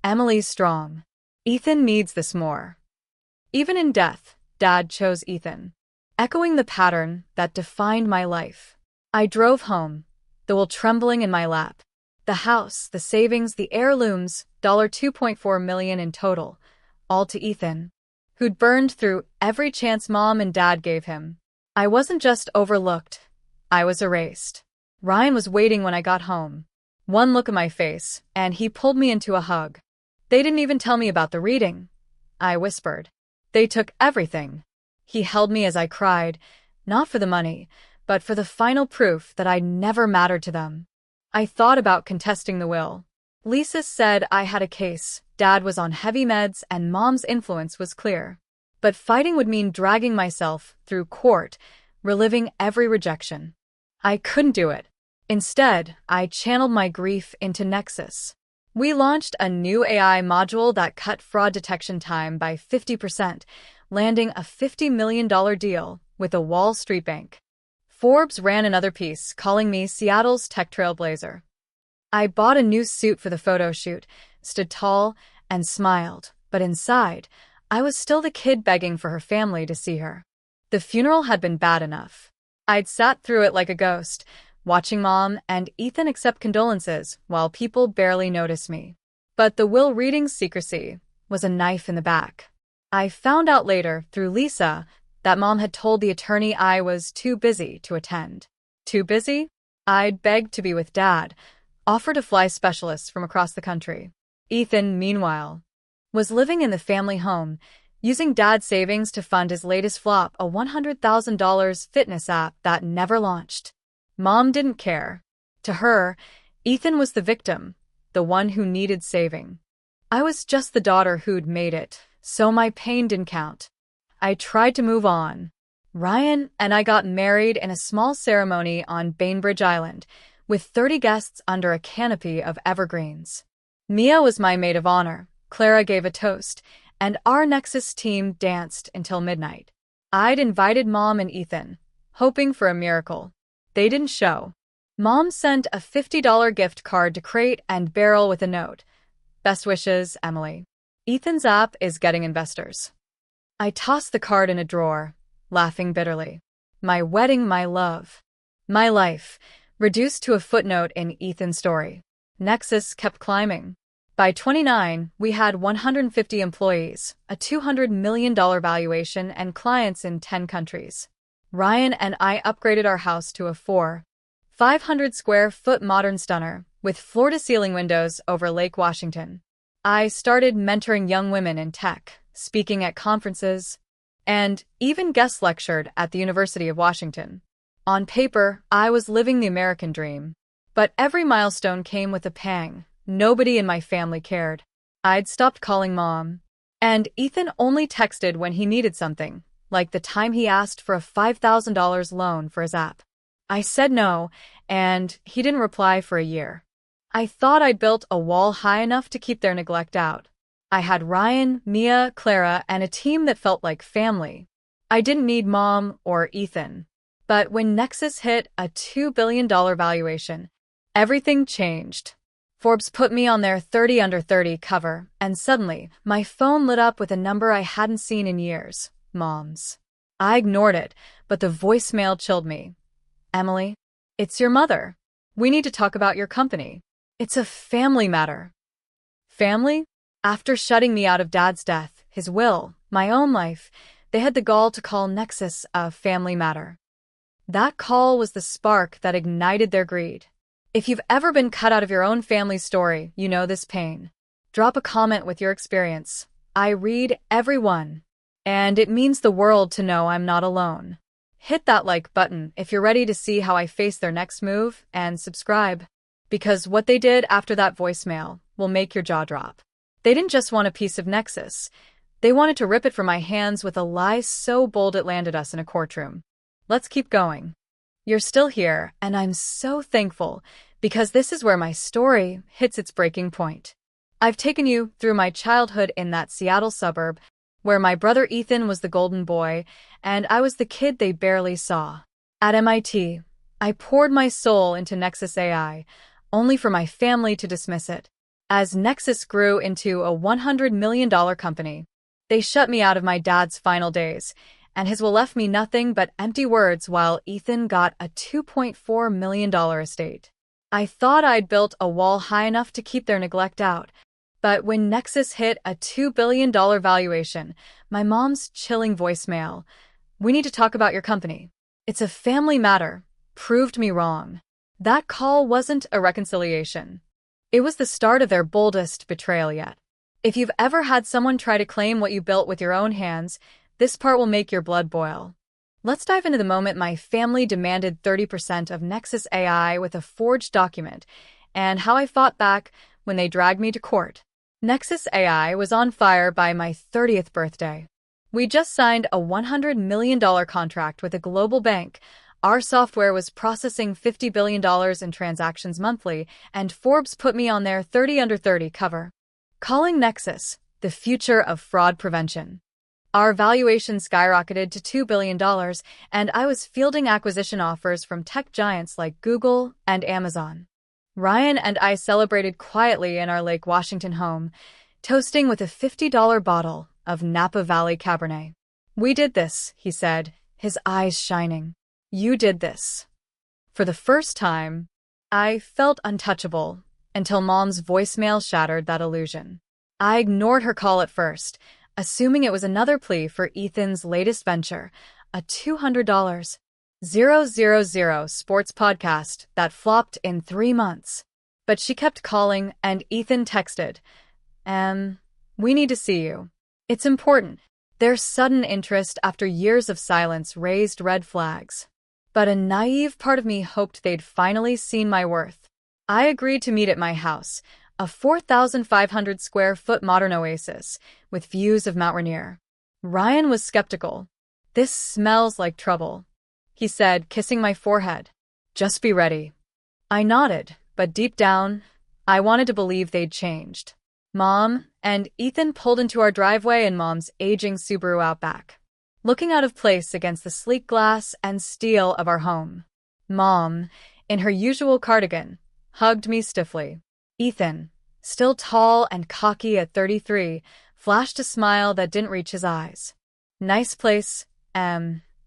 "Emily's strong. Ethan needs this more." Even in death, Dad chose Ethan, echoing the pattern that defined my life. I drove home, the will trembling in my lap. The house, the savings, the heirlooms, $2.4 million in total, all to Ethan, who'd burned through every chance Mom and Dad gave him. I wasn't just overlooked, I was erased. Ryan was waiting when I got home. One look at my face, and he pulled me into a hug. "They didn't even tell me about the reading," I whispered. "They took everything." He held me as I cried, not for the money, but for the final proof that I never mattered to them. I thought about contesting the will. Lisa said I had a case, Dad was on heavy meds, and Mom's influence was clear. But fighting would mean dragging myself through court, reliving every rejection. I couldn't do it. Instead, I channeled my grief into Nexus. We launched a new AI module that cut fraud detection time by 50%, landing a $50 million deal with a Wall Street bank. Forbes ran another piece, calling me Seattle's tech trailblazer. I bought a new suit for the photo shoot, stood tall, and smiled, but inside, I was still the kid begging for her family to see her. The funeral had been bad enough. I'd sat through it like a ghost, watching Mom and Ethan accept condolences while people barely noticed me. But the will reading's secrecy was a knife in the back. I found out later, through Lisa, that Mom had told the attorney I was too busy to attend. Too busy? I'd begged to be with Dad, offered to fly specialists from across the country. Ethan, meanwhile, was living in the family home, using Dad's savings to fund his latest flop, a $100,000 fitness app that never launched. Mom didn't care. To her, Ethan was the victim, the one who needed saving. I was just the daughter who'd made it, so my pain didn't count. I tried to move on. Ryan and I got married in a small ceremony on Bainbridge Island, with 30 guests under a canopy of evergreens. Mia was my maid of honor, Clara gave a toast, and our Nexus team danced until midnight. I'd invited Mom and Ethan, hoping for a miracle. They didn't show. Mom sent a $50 gift card to Crate and Barrel with a note. Best wishes, Emily. Ethan's app is getting investors. I tossed the card in a drawer, laughing bitterly. My wedding, my love. My life, reduced to a footnote in Ethan's story. Nexus kept climbing. By 29, we had 150 employees, a $200 million valuation, and clients in 10 countries. Ryan and I upgraded our house to a 500 square foot modern stunner with floor-to-ceiling windows over Lake Washington. I started mentoring young women in tech, speaking at conferences, and even guest lectured at the University of Washington. On paper, I was living the American dream. But every milestone came with a pang. Nobody in my family cared. I'd stopped calling Mom, and Ethan only texted when he needed something, like the time he asked for a $5,000 loan for his app. I said no, and he didn't reply for a year. I thought I'd built a wall high enough to keep their neglect out. I had Ryan, Mia, Clara, and a team that felt like family. I didn't need Mom or Ethan. But when Nexus hit a $2 billion valuation, everything changed. Forbes put me on their 30 under 30 cover, and suddenly, my phone lit up with a number I hadn't seen in years. Mom's. I ignored it, but the voicemail chilled me. Emily, it's your mother. We need to talk about your company. It's a family matter. Family? After shutting me out of Dad's death, his will, my own life, they had the gall to call Nexus a family matter. That call was the spark that ignited their greed. If you've ever been cut out of your own family's story, you know this pain. Drop a comment with your experience. I read every one. And it means the world to know I'm not alone. Hit that like button if you're ready to see how I face their next move, and subscribe. Because what they did after that voicemail will make your jaw drop. They didn't just want a piece of Nexus. They wanted to rip it from my hands with a lie so bold it landed us in a courtroom. Let's keep going. You're still here, and I'm so thankful, because this is where my story hits its breaking point. I've taken you through my childhood in that Seattle suburb, where my brother Ethan was the golden boy, and I was the kid they barely saw. At MIT, I poured my soul into Nexus AI, only for my family to dismiss it. As Nexus grew into a $100 million company, they shut me out of my dad's final days, and his will left me nothing but empty words while Ethan got a $2.4 million estate. I thought I'd built a wall high enough to keep their neglect out, but when Nexus hit a $2 billion valuation, my mom's chilling voicemail, "We need to talk about your company. It's a family matter," proved me wrong. That call wasn't a reconciliation. It was the start of their boldest betrayal yet. If you've ever had someone try to claim what you built with your own hands, this part will make your blood boil. Let's dive into the moment my family demanded 30% of Nexus AI with a forged document, and how I fought back when they dragged me to court. Nexus AI was on fire by my 30th birthday. We just signed a $100 million contract with a global bank, Our software was processing $50 billion in transactions monthly, and Forbes put me on their 30 under 30 cover. Calling Nexus the future of fraud prevention. Our valuation skyrocketed to $2 billion, and I was fielding acquisition offers from tech giants like Google and Amazon. Ryan and I celebrated quietly in our Lake Washington home, toasting with a $50 bottle of Napa Valley Cabernet. "We did this," he said, his eyes shining. "You did this." For the first time, I felt untouchable until Mom's voicemail shattered that illusion. I ignored her call at first, assuming it was another plea for Ethan's latest venture, a $200,000 sports podcast that flopped in 3 months. But she kept calling, and Ethan texted, "We need to see you. It's important." Their sudden interest after years of silence raised red flags. But a naive part of me hoped they'd finally seen my worth. I agreed to meet at my house, a 4,500 square foot modern oasis with views of Mount Rainier. Ryan was skeptical. "This smells like trouble," he said, kissing my forehead. "Just be ready." I nodded, but deep down, I wanted to believe they'd changed. Mom and Ethan pulled into our driveway in Mom's aging Subaru Outback, looking out of place against the sleek glass and steel of our home. Mom, in her usual cardigan, hugged me stiffly. Ethan, still tall and cocky at 33, flashed a smile that didn't reach his eyes. "Nice place,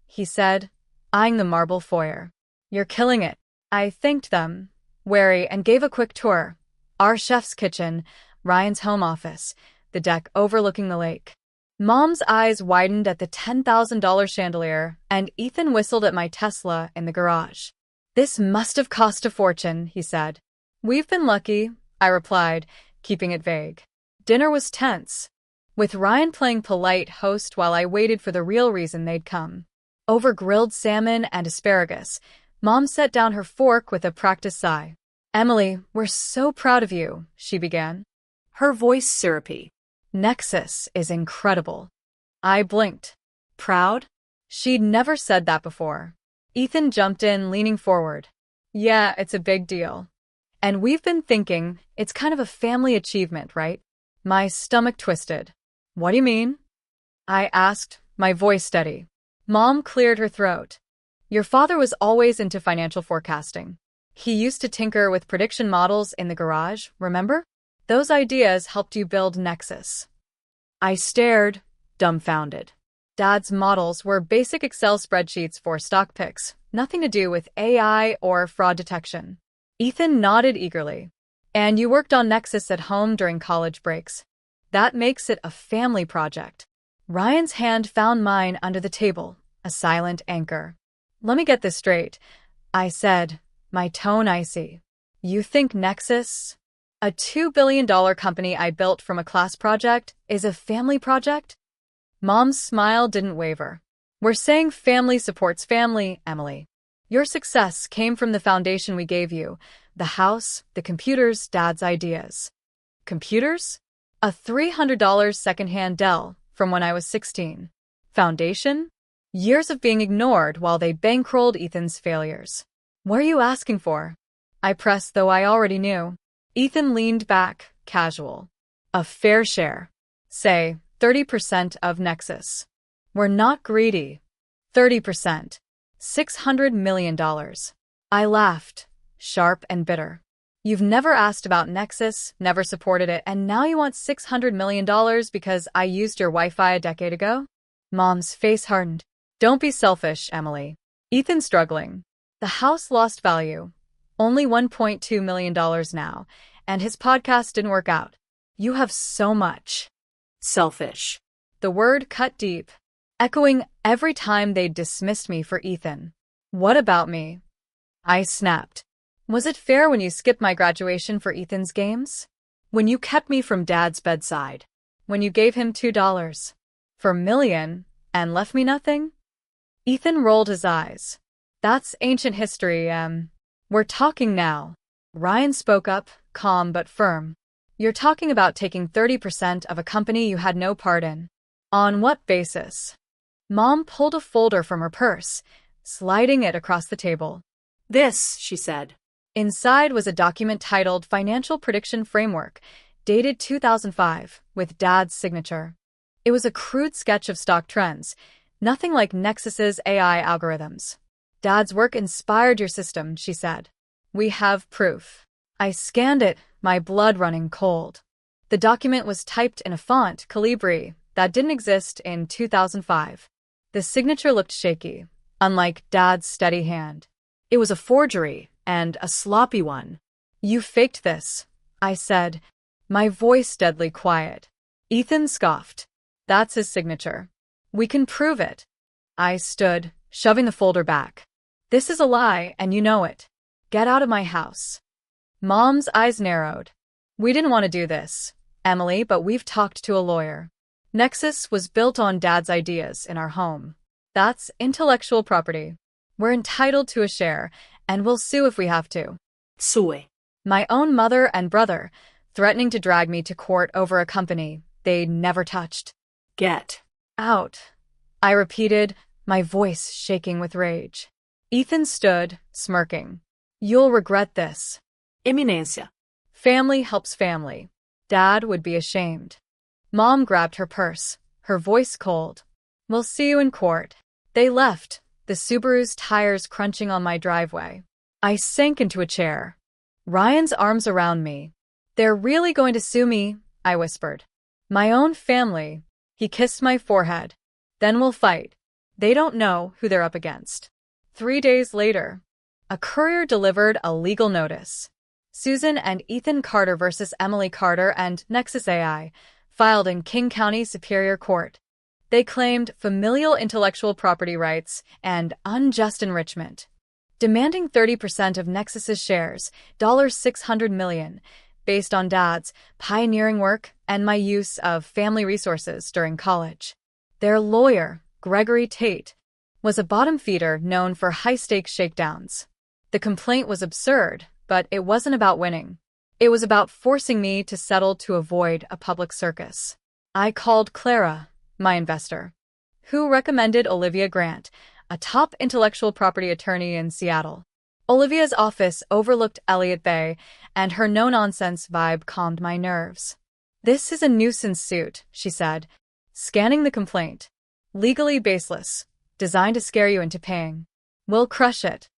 he said, eyeing the marble foyer. "You're killing it." I thanked them, wary, and gave a quick tour. Our chef's kitchen, Ryan's home office, the deck overlooking the lake. Mom's eyes widened at the $10,000 chandelier, and Ethan whistled at my Tesla in the garage. "This must have cost a fortune," he said. "We've been lucky," I replied, keeping it vague. Dinner was tense, with Ryan playing polite host while I waited for the real reason they'd come. Over grilled salmon and asparagus, Mom set down her fork with a practiced sigh. "Emily, we're so proud of you," she began, Her voice syrupy. "Nexus is incredible." I blinked. Proud? She'd never said that before. Ethan jumped in, leaning forward. "Yeah, it's a big deal. And we've been thinking it's kind of a family achievement, right?" My stomach twisted. "What do you mean?" I asked, my voice steady. Mom cleared her throat. "Your father was always into financial forecasting. He used to tinker with prediction models in the garage, remember? Those ideas helped you build Nexus." I stared, dumbfounded. Dad's models were basic Excel spreadsheets for stock picks, nothing to do with AI or fraud detection. Ethan nodded eagerly. "And you worked on Nexus at home during college breaks. That makes it a family project." Ryan's hand found mine under the table, a silent anchor. "Let me get this straight," I said, my tone icy. "You think Nexus, a $2 billion company I built from a class project, is a family project?" Mom's smile didn't waver. "We're saying family supports family, Emily. Your success came from the foundation we gave you, the house, the computers, Dad's ideas." "Computers?" "A $300 secondhand Dell from when I was 16. Foundation? Years of being ignored while they bankrolled Ethan's failures." "What are you asking for?" I pressed, though I already knew. Ethan leaned back, casual. "A fair share. Say, 30% of Nexus. We're not greedy. 30%. $600 million. I laughed, sharp and bitter. "You've never asked about Nexus, never supported it, and now you want $600 million because I used your Wi-Fi a decade ago?" Mom's face hardened. "Don't be selfish, Emily." Ethan's struggling. The house lost value. Only $1.2 million now, and his podcast didn't work out. "You have so much." Selfish. The word cut deep, echoing every time they'd dismissed me for Ethan. "What about me?" I snapped. "Was it fair when you skipped my graduation for Ethan's games? When you kept me from Dad's bedside? When you gave him $2 for a million and left me nothing?" Ethan rolled his eyes. "That's ancient history, We're talking now." Ryan spoke up, calm but firm. "You're talking about taking 30% of a company you had no part in. On what basis?" Mom pulled a folder from her purse, sliding it across the table. This, she said. Inside was a document titled Financial Prediction Framework, dated 2005, with Dad's signature. It was a crude sketch of stock trends, nothing like Nexus's AI algorithms. Dad's work inspired your system, she said. We have proof. I scanned it, my blood running cold. The document was typed in a font, Calibri, that didn't exist in 2005. The signature looked shaky, unlike Dad's steady hand. It was a forgery, and a sloppy one. You faked this, I said, my voice deadly quiet. Ethan scoffed. That's his signature. We can prove it. I stood, shoving the folder back. This is a lie, and you know it. Get out of my house. Mom's eyes narrowed. We didn't want to do this, Emily, but we've talked to a lawyer. Nexus was built on Dad's ideas in our home. That's intellectual property. We're entitled to a share, and we'll sue if we have to. Sue. My own mother and brother, threatening to drag me to court over a company they'd never touched. Get out, I repeated, my voice shaking with rage. Ethan stood, smirking. You'll regret this. Eminência. Family helps family. Dad would be ashamed. Mom grabbed her purse, her voice cold. We'll see you in court. They left, the Subaru's tires crunching on my driveway. I sank into a chair. Ryan's arms around me. They're really going to sue me, I whispered. My own family. He kissed my forehead. Then we'll fight. They don't know who they're up against. 3 days later, a courier delivered a legal notice. Susan and Ethan Carter versus Emily Carter and Nexus AI, filed in King County Superior Court. They claimed familial intellectual property rights and unjust enrichment, demanding 30% of Nexus's shares, $600 million, based on Dad's pioneering work and my use of family resources during college. Their lawyer, Gregory Tate, was a bottom feeder known for high-stakes shakedowns. The complaint was absurd, but it wasn't about winning. It was about forcing me to settle to avoid a public circus. I called Clara, my investor, who recommended Olivia Grant, a top intellectual property attorney in Seattle. Olivia's office overlooked Elliott Bay, and her no-nonsense vibe calmed my nerves. This is a nuisance suit, she said, scanning the complaint. Legally baseless, designed to scare you into paying. We'll crush it.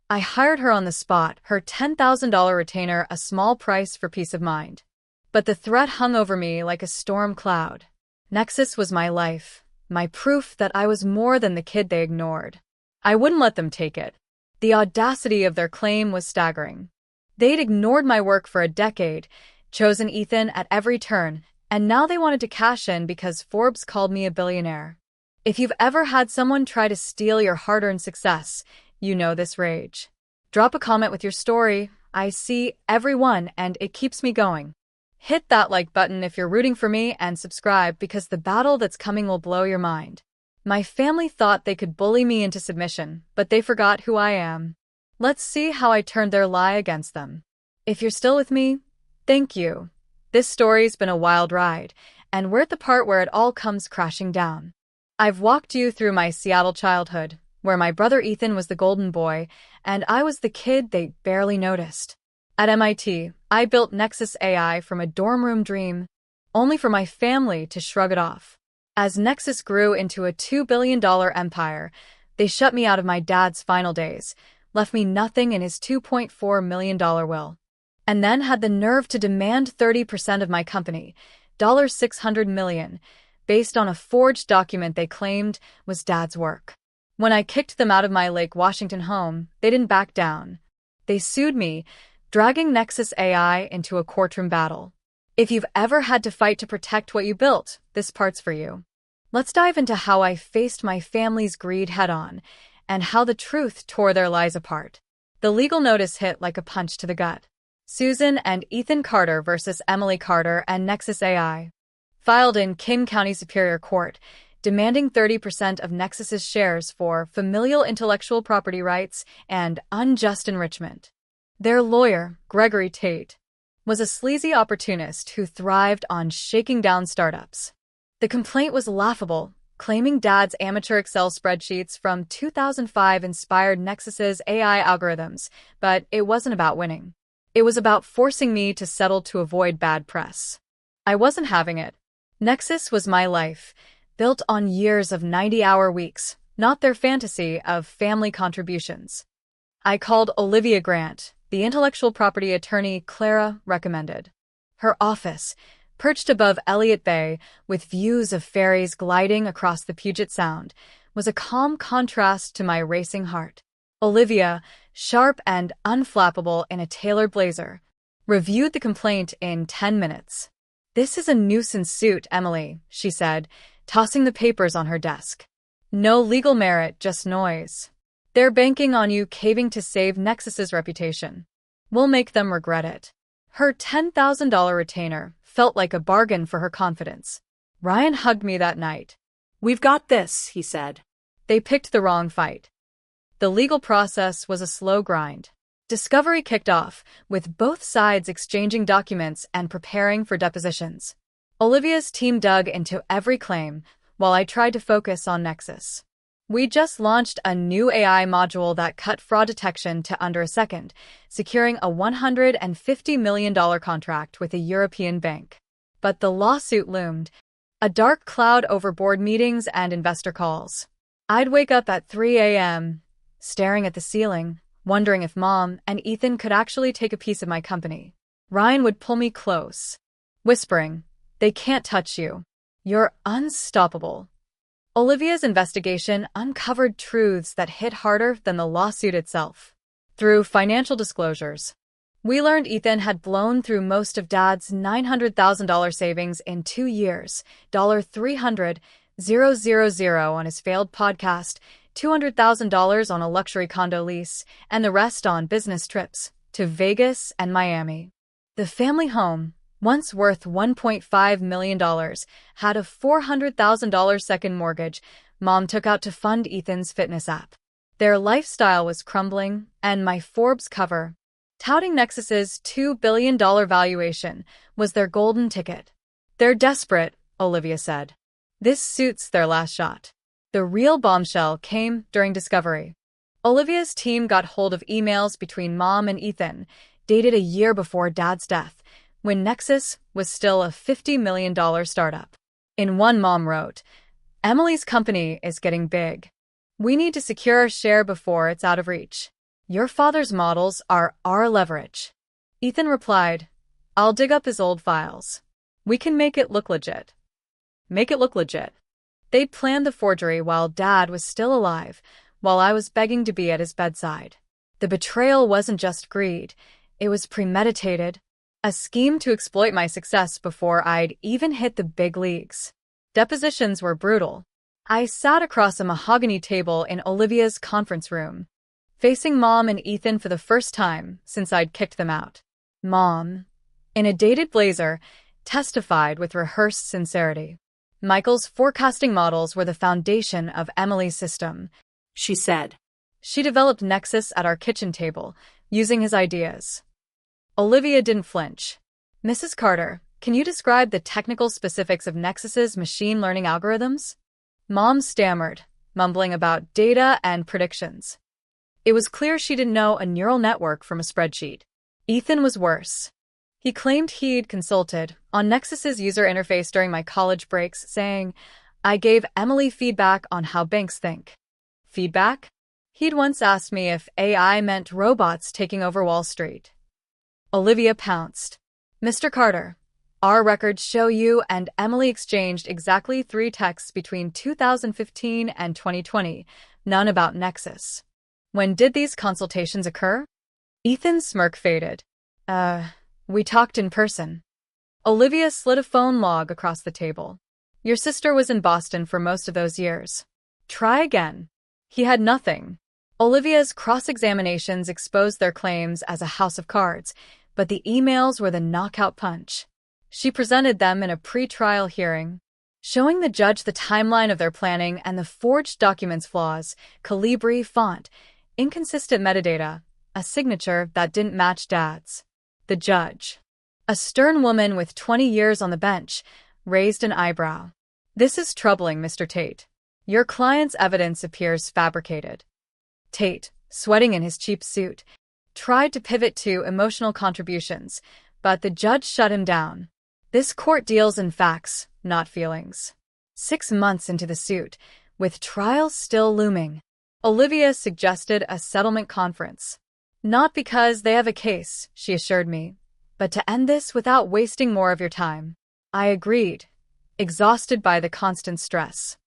I hired her on the spot, her $10,000 retainer a small price for peace of mind. But the threat hung over me like a storm cloud. Nexus was my life, my proof that I was more than the kid they ignored. I wouldn't let them take it. The audacity of their claim was staggering. They'd ignored my work for a decade, chosen Ethan at every turn, and now they wanted to cash in because Forbes called me a billionaire. If you've ever had someone try to steal your hard-earned success, you know this rage. Drop a comment with your story. I see every one, and it keeps me going. Hit that like button if you're rooting for me, and subscribe because the battle that's coming will blow your mind. My family thought they could bully me into submission, but they forgot who I am. Let's see how I turned their lie against them. If you're still with me, thank you. This story's been a wild ride, and we're at the part where it all comes crashing down. I've walked you through my Seattle childhood, where my brother Ethan was the golden boy, and I was the kid they barely noticed. At MIT, I built Nexus AI from a dorm room dream, only for my family to shrug it off. As Nexus grew into a $2 billion empire, they shut me out of my dad's final days, left me nothing in his $2.4 million will, and then had the nerve to demand 30% of my company, $600 million, based on a forged document they claimed was Dad's work. When I kicked them out of my Lake Washington home, they didn't back down. They sued me, dragging Nexus AI into a courtroom battle. If you've ever had to fight to protect what you built, this part's for you. Let's dive into how I faced my family's greed head-on, and how the truth tore their lies apart. The legal notice hit like a punch to the gut. Susan and Ethan Carter versus Emily Carter and Nexus AI, filed in King County Superior Court, demanding 30% of Nexus's shares for familial intellectual property rights and unjust enrichment. Their lawyer, Gregory Tate, was a sleazy opportunist who thrived on shaking down startups. The complaint was laughable, claiming Dad's amateur Excel spreadsheets from 2005 inspired Nexus's AI algorithms, but it wasn't about winning. It was about forcing me to settle to avoid bad press. I wasn't having it. Nexus was my life, built on years of 90-hour weeks, not their fantasy of family contributions. I called Olivia Grant, the intellectual property attorney Clara recommended. Her office, perched above Elliott Bay with views of ferries gliding across the Puget Sound, was a calm contrast to my racing heart. Olivia, sharp and unflappable in a tailored blazer, reviewed the complaint in 10 minutes. "This is a nuisance suit, Emily," she said, tossing the papers on her desk. "No legal merit, just noise. They're banking on you caving to save Nexus's reputation. We'll make them regret it." Her $10,000 retainer felt like a bargain for her confidence. Ryan hugged me that night. "We've got this," he said. They picked the wrong fight. The legal process was a slow grind. Discovery kicked off, with both sides exchanging documents and preparing for depositions. Olivia's team dug into every claim, while I tried to focus on Nexus. We just launched a new AI module that cut fraud detection to under a second, securing a $150 million contract with a European bank. But the lawsuit loomed, a dark cloud over board meetings and investor calls. I'd wake up at 3 a.m., staring at the ceiling, wondering if Mom and Ethan could actually take a piece of my company. Ryan would pull me close, whispering, "They can't touch you. You're unstoppable." Olivia's investigation uncovered truths that hit harder than the lawsuit itself. Through financial disclosures, we learned Ethan had blown through most of Dad's $900,000 savings in 2 years, $300,000 on his failed podcast, $200,000 on a luxury condo lease, and the rest on business trips to Vegas and Miami. The family home, once worth $1.5 million, had a $400,000 second mortgage Mom took out to fund Ethan's fitness app. Their lifestyle was crumbling, and my Forbes cover, touting Nexus's $2 billion valuation, was their golden ticket. "They're desperate," Olivia said. "This suits their last shot." The real bombshell came during discovery. Olivia's team got hold of emails between Mom and Ethan, dated a year before Dad's death, when Nexus was still a $50 million startup. In one, Mom wrote, "Emily's company is getting big. We need to secure our share before it's out of reach. Your father's models are our leverage." Ethan replied, "I'll dig up his old files. We can make it look legit." Make it look legit. They'd planned the forgery while Dad was still alive, while I was begging to be at his bedside. The betrayal wasn't just greed, it was premeditated, a scheme to exploit my success before I'd even hit the big leagues. Depositions were brutal. I sat across a mahogany table in Olivia's conference room, facing Mom and Ethan for the first time since I'd kicked them out. Mom, in a dated blazer, testified with rehearsed sincerity. "Michael's forecasting models were the foundation of Emily's system," she said. "She developed Nexus at our kitchen table, using his ideas." Olivia didn't flinch. "Mrs. Carter, can you describe the technical specifics of Nexus's machine learning algorithms?" Mom stammered, mumbling about data and predictions. It was clear she didn't know a neural network from a spreadsheet. Ethan was worse. He claimed he'd consulted on Nexus's user interface during my college breaks, saying, "I gave Emily feedback on how banks think." Feedback? He'd once asked me if AI meant robots taking over Wall Street. Olivia pounced. "Mr. Carter, our records show you and Emily exchanged exactly 3 texts between 2015 and 2020, none about Nexus. When did these consultations occur?" Ethan's smirk faded. We talked in person." Olivia slid a phone log across the table. "Your sister was in Boston for most of those years. Try again." He had nothing. Olivia's cross-examinations exposed their claims as a house of cards, but the emails were the knockout punch. She presented them in a pre-trial hearing, showing the judge the timeline of their planning and the forged documents' flaws, Calibri font, inconsistent metadata, a signature that didn't match Dad's. The judge, a stern woman with 20 years on the bench, raised an eyebrow. This is troubling, Mr. Tate. Your client's evidence appears fabricated. Tate, sweating in his cheap suit, tried to pivot to emotional contributions, but the judge shut him down. This court deals in facts, not feelings. 6 months into the suit, with trial still looming, Olivia suggested a settlement conference. Not because they have a case, she assured me, but to end this without wasting more of your time. I agreed, exhausted by the constant stress.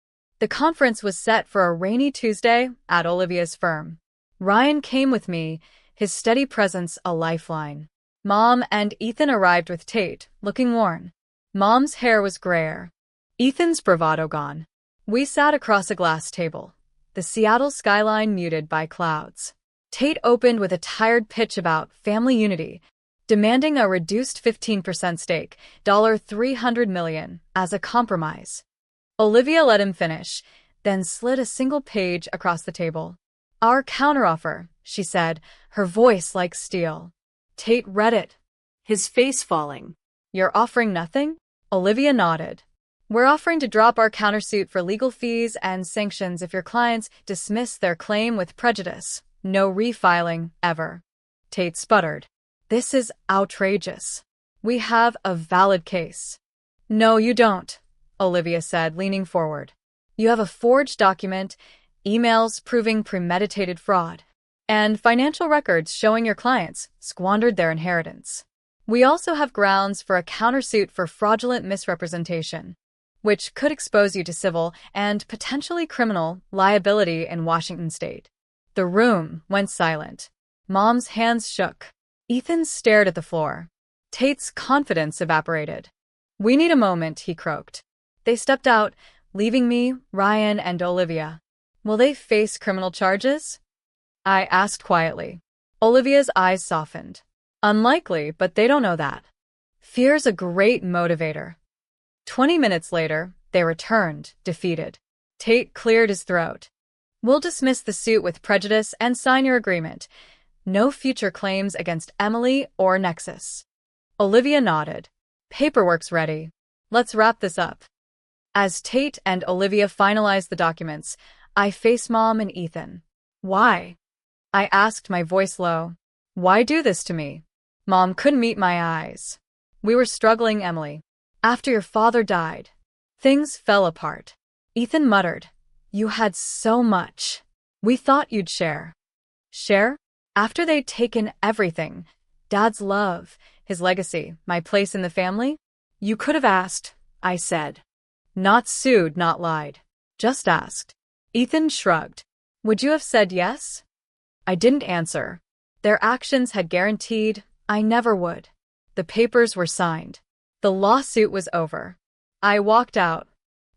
The conference was set for a rainy Tuesday at Olivia's firm. Ryan came with me, his steady presence a lifeline. Mom and Ethan arrived with Tate, looking worn. Mom's hair was grayer, Ethan's bravado gone. We sat across a glass table, the Seattle skyline muted by clouds. Tate opened with a tired pitch about family unity, demanding a reduced 15% stake, $300 million, as a compromise. Olivia let him finish, then slid a single page across the table. Our counteroffer, she said, her voice like steel. Tate read it, his face falling. You're offering nothing? Olivia nodded. We're offering to drop our countersuit for legal fees and sanctions if your clients dismiss their claim with prejudice. No refiling, ever. Tate sputtered. This is outrageous. We have a valid case. No, you don't, Olivia said, leaning forward. You have a forged document, emails proving premeditated fraud, and financial records showing your clients squandered their inheritance. We also have grounds for a countersuit for fraudulent misrepresentation, which could expose you to civil and potentially criminal liability in Washington state. The room went silent. Mom's hands shook. Ethan stared at the floor. Tate's confidence evaporated. We need a moment, he croaked. They stepped out, leaving me, Ryan, and Olivia. Will they face criminal charges? I asked quietly. Olivia's eyes softened. Unlikely, but they don't know that. Fear's a great motivator. 20 minutes later, they returned, defeated. Tate cleared his throat. We'll dismiss the suit with prejudice and sign your agreement. No future claims against Emily or Nexus. Olivia nodded. Paperwork's ready. Let's wrap this up. As Tate and Olivia finalized the documents, I faced Mom and Ethan. Why? I asked, my voice low. Why do this to me? Mom couldn't meet my eyes. We were struggling, Emily. After your father died, things fell apart. Ethan muttered. You had so much. We thought you'd share. Share? After they'd taken everything, Dad's love, his legacy, my place in the family? You could have asked, I said. Not sued, not lied. Just asked. Ethan shrugged. Would you have said yes? I didn't answer. Their actions had guaranteed I never would. The papers were signed. The lawsuit was over. I walked out,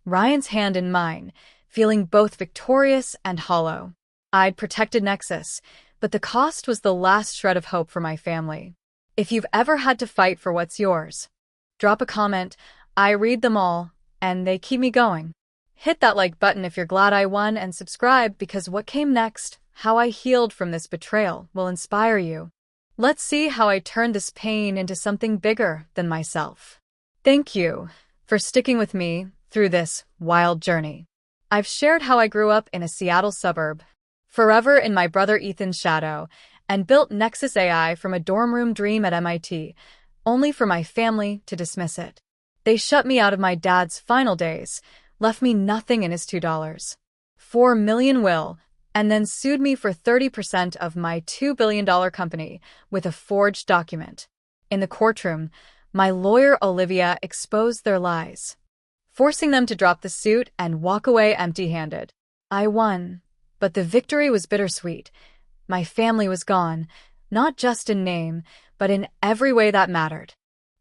Ryan's hand in mine, feeling both victorious and hollow. I'd protected Nexus, but the cost was the last shred of hope for my family. If you've ever had to fight for what's yours, drop a comment. I read them all, and they keep me going. Hit that like button if you're glad I won, and subscribe because what came next, how I healed from this betrayal, will inspire you. Let's see how I turned this pain into something bigger than myself. Thank you for sticking with me through this wild journey. I've shared how I grew up in a Seattle suburb, forever in my brother Ethan's shadow, and built Nexus AI from a dorm room dream at MIT, only for my family to dismiss it. They shut me out of my dad's final days, left me nothing in his $4 million will, and then sued me for 30% of my $2 billion company with a forged document. In the courtroom, my lawyer Olivia exposed their lies, forcing them to drop the suit and walk away empty-handed. I won, but the victory was bittersweet. My family was gone, not just in name, but in every way that mattered.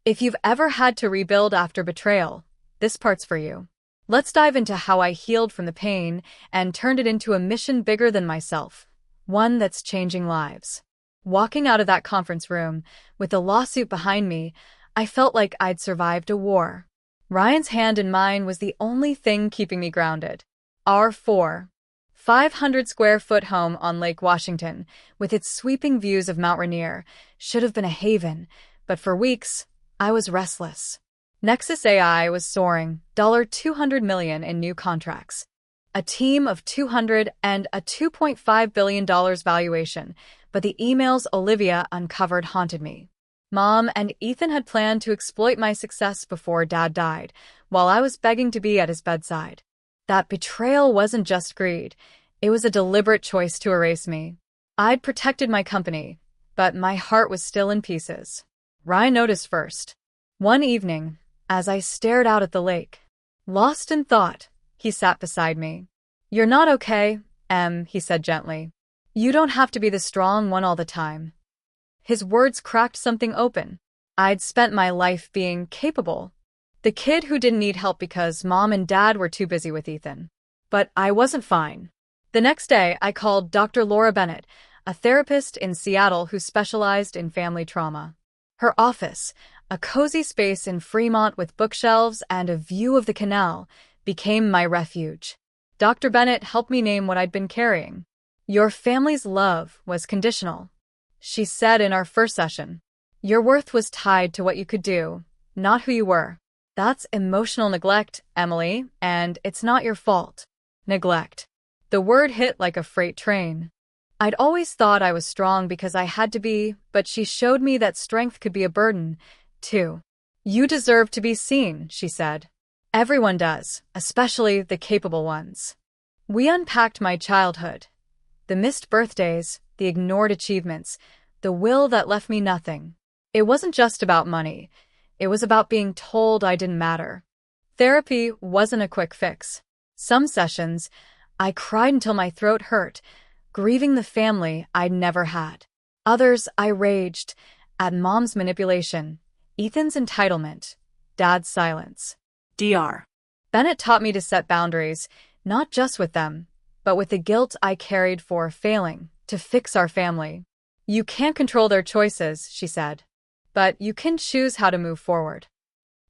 If you've ever had to rebuild after betrayal, this part's for you. Let's dive into how I healed from the pain and turned it into a mission bigger than myself, one that's changing lives. Walking out of that conference room, with the lawsuit behind me, I felt like I'd survived a war. Ryan's hand in mine was the only thing keeping me grounded. Our 500-square-foot home on Lake Washington, with its sweeping views of Mount Rainier, should have been a haven, but for weeks, I was restless. Nexus AI was soaring, $200 million in new contracts. A team of 200 and a $2.5 billion valuation, but the emails Olivia uncovered haunted me. Mom and Ethan had planned to exploit my success before Dad died, while I was begging to be at his bedside. That betrayal wasn't just greed, it was a deliberate choice to erase me. I'd protected my company, but my heart was still in pieces. Ryan noticed first. One evening, as I stared out at the lake, lost in thought, he sat beside me. "You're not okay, Em," he said gently. "You don't have to be the strong one all the time." His words cracked something open. I'd spent my life being capable. The kid who didn't need help because Mom and Dad were too busy with Ethan. But I wasn't fine. The next day, I called Dr. Laura Bennett, a therapist in Seattle who specialized in family trauma. Her office, a cozy space in Fremont with bookshelves and a view of the canal, became my refuge. Dr. Bennett helped me name what I'd been carrying. "Your family's love was conditional," she said in our first session. "Your worth was tied to what you could do, not who you were. That's emotional neglect, Emily, and it's not your fault." Neglect. The word hit like a freight train. I'd always thought I was strong because I had to be, but she showed me that strength could be a burden, too. "You deserve to be seen," she said. "Everyone does, especially the capable ones." We unpacked my childhood. The missed birthdays, the ignored achievements, the will that left me nothing. It wasn't just about money. It was about being told I didn't matter. Therapy wasn't a quick fix. Some sessions, I cried until my throat hurt, grieving the family I'd never had. Others, I raged at Mom's manipulation, Ethan's entitlement, Dad's silence. Dr. Bennett taught me to set boundaries, not just with them, but with the guilt I carried for failing to fix our family. "You can't control their choices," she said, "but you can choose how to move forward."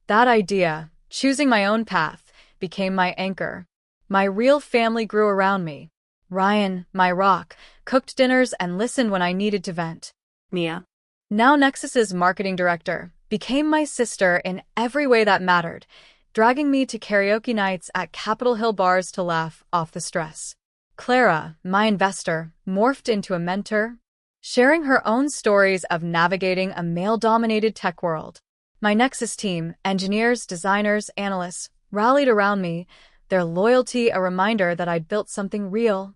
That idea, choosing my own path, became my anchor. My real family grew around me. Ryan, my rock, cooked dinners and listened when I needed to vent. Mia, now Nexus's marketing director, became my sister in every way that mattered, dragging me to karaoke nights at Capitol Hill bars to laugh off the stress. Clara, my investor, morphed into a mentor, sharing her own stories of navigating a male-dominated tech world. My Nexus team, engineers, designers, analysts, rallied around me, their loyalty a reminder that I'd built something real.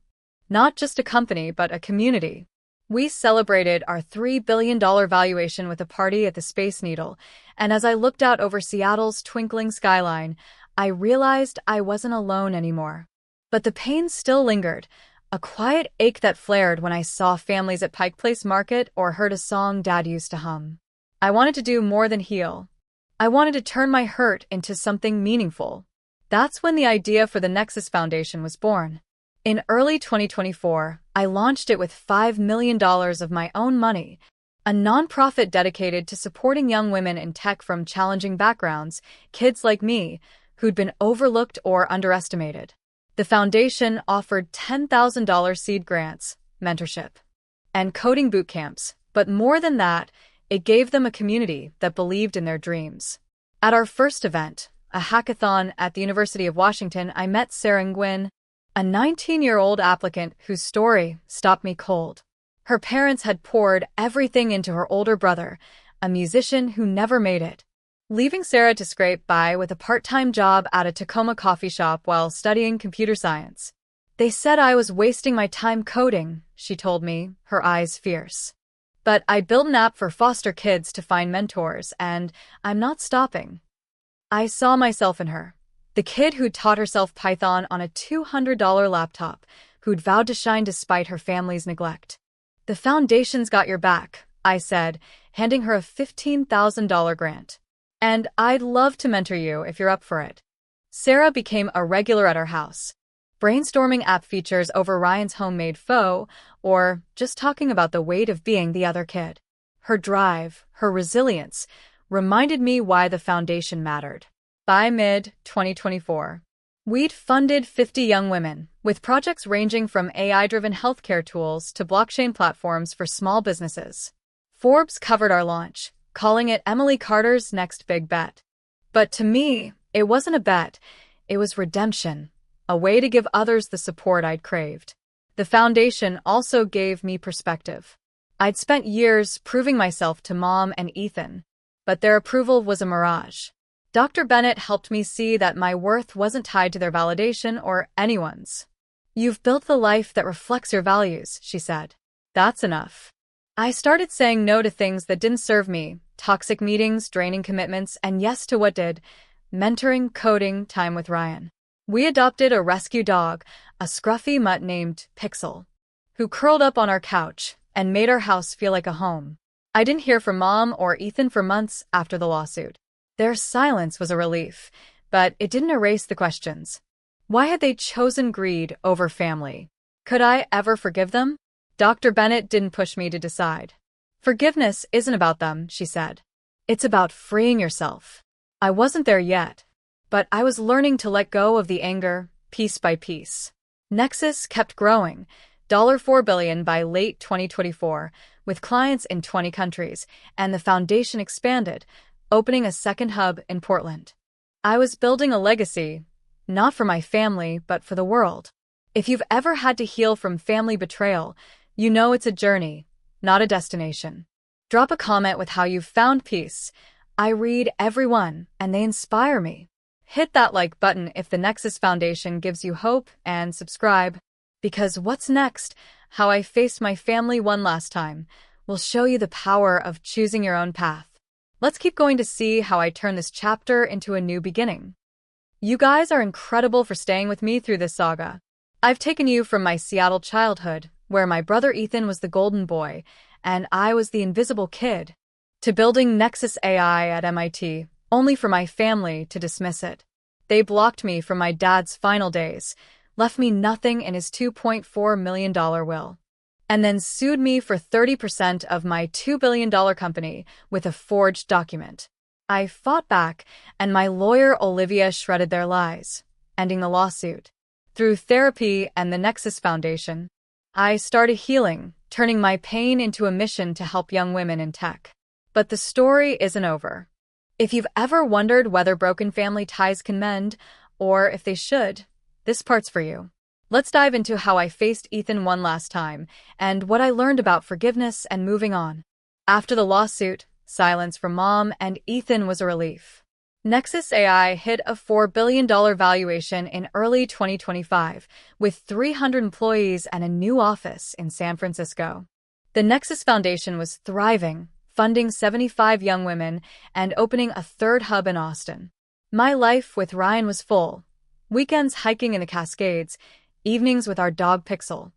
Not just a company, but a community. We celebrated our $3 billion valuation with a party at the Space Needle, and as I looked out over Seattle's twinkling skyline, I realized I wasn't alone anymore. But the pain still lingered, a quiet ache that flared when I saw families at Pike Place Market or heard a song Dad used to hum. I wanted to do more than heal. I wanted to turn my hurt into something meaningful. That's when the idea for the Nexus Foundation was born. In early 2024, I launched it with $5 million of my own money, a nonprofit dedicated to supporting young women in tech from challenging backgrounds, kids like me, who'd been overlooked or underestimated. The foundation offered $10,000 seed grants, mentorship, and coding boot camps, but more than that, it gave them a community that believed in their dreams. At our first event, a hackathon at the University of Washington, I met Sarah Nguyen, a 19-year-old applicant whose story stopped me cold. Her parents had poured everything into her older brother, a musician who never made it, leaving Sarah to scrape by with a part-time job at a Tacoma coffee shop while studying computer science. "They said I was wasting my time coding," she told me, her eyes fierce. "But I built an app for foster kids to find mentors, and I'm not stopping." I saw myself in her, the kid who'd taught herself Python on a $200 laptop, who'd vowed to shine despite her family's neglect. "The foundation's got your back," I said, handing her a $15,000 grant. "And I'd love to mentor you if you're up for it." Sarah became a regular at our house, brainstorming app features over Ryan's homemade pho, or just talking about the weight of being the other kid. Her drive, her resilience, reminded me why the foundation mattered. By mid-2024, we'd funded 50 young women, with projects ranging from AI-driven healthcare tools to blockchain platforms for small businesses. Forbes covered our launch, calling it Emily Carter's next big bet. But to me, it wasn't a bet. It was redemption, a way to give others the support I'd craved. The foundation also gave me perspective. I'd spent years proving myself to Mom and Ethan, but their approval was a mirage. Dr. Bennett helped me see that my worth wasn't tied to their validation or anyone's. "You've built the life that reflects your values," she said. "That's enough." I started saying no to things that didn't serve me, toxic meetings, draining commitments, and yes to what did: mentoring, coding, time with Ryan. We adopted a rescue dog, a scruffy mutt named Pixel, who curled up on our couch and made our house feel like a home. I didn't hear from Mom or Ethan for months after the lawsuit. Their silence was a relief, but it didn't erase the questions. Why had they chosen greed over family? Could I ever forgive them? Dr. Bennett didn't push me to decide. "Forgiveness isn't about them," she said. "It's about freeing yourself." I wasn't there yet, but I was learning to let go of the anger, piece by piece. Nexus kept growing, $4 billion by late 2024, with clients in 20 countries, and the foundation expanded, opening a second hub in Portland. I was building a legacy, not for my family, but for the world. If you've ever had to heal from family betrayal, you know it's a journey, not a destination. Drop a comment with how you've found peace. I read every one, and they inspire me. Hit that like button if the Nexus Foundation gives you hope, and subscribe. Because what's next, how I faced my family one last time, will show you the power of choosing your own path. Let's keep going to see how I turn this chapter into a new beginning. You guys are incredible for staying with me through this saga. I've taken you from my Seattle childhood, where my brother Ethan was the golden boy, and I was the invisible kid, to building Nexus AI at MIT, only for my family to dismiss it. They blocked me from my dad's final days, left me nothing in his $2.4 million will, and then sued me for 30% of my $2 billion company with a forged document. I fought back, and my lawyer Olivia shredded their lies, ending the lawsuit. Through therapy and the Nexus Foundation, I started healing, turning my pain into a mission to help young women in tech. But the story isn't over. If you've ever wondered whether broken family ties can mend, or if they should, this part's for you. Let's dive into how I faced Ethan one last time, and what I learned about forgiveness and moving on. After the lawsuit, silence from Mom and Ethan was a relief. Nexus AI hit a $4 billion valuation in early 2025, with 300 employees and a new office in San Francisco. The Nexus Foundation was thriving, funding 75 young women and opening a third hub in Austin. My life with Ryan was full. Weekends hiking in the Cascades, evenings with our dog Pixel,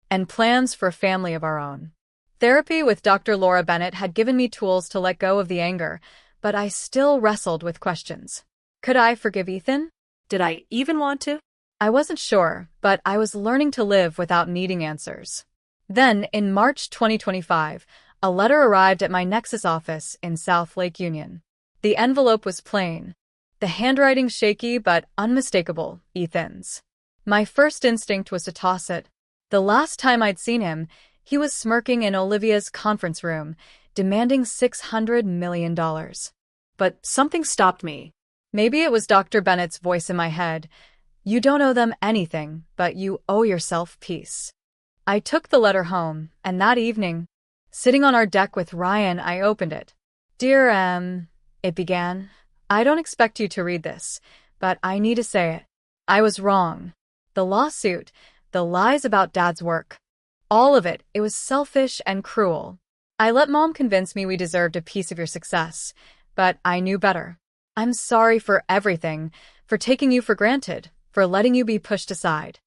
and plans for a family of our own. Therapy with Dr. Laura Bennett had given me tools to let go of the anger, but I still wrestled with questions. Could I forgive Ethan? Did I even want to? I wasn't sure, but I was learning to live without needing answers. Then, in March 2025, a letter arrived at my Nexus office in South Lake Union. The envelope was plain, the handwriting shaky but unmistakable: Ethan's. My first instinct was to toss it. The last time I'd seen him, he was smirking in Olivia's conference room, demanding $600 million. But something stopped me. Maybe it was Dr. Bennett's voice in my head. You don't owe them anything, but you owe yourself peace. I took the letter home, and that evening, sitting on our deck with Ryan, I opened it. "Dear it began. I don't expect you to read this, but I need to say it. I was wrong. The lawsuit, the lies about Dad's work, all of it, it was selfish and cruel. I let Mom convince me we deserved a piece of your success, but I knew better. I'm sorry for everything, for taking you for granted, for letting you be pushed aside."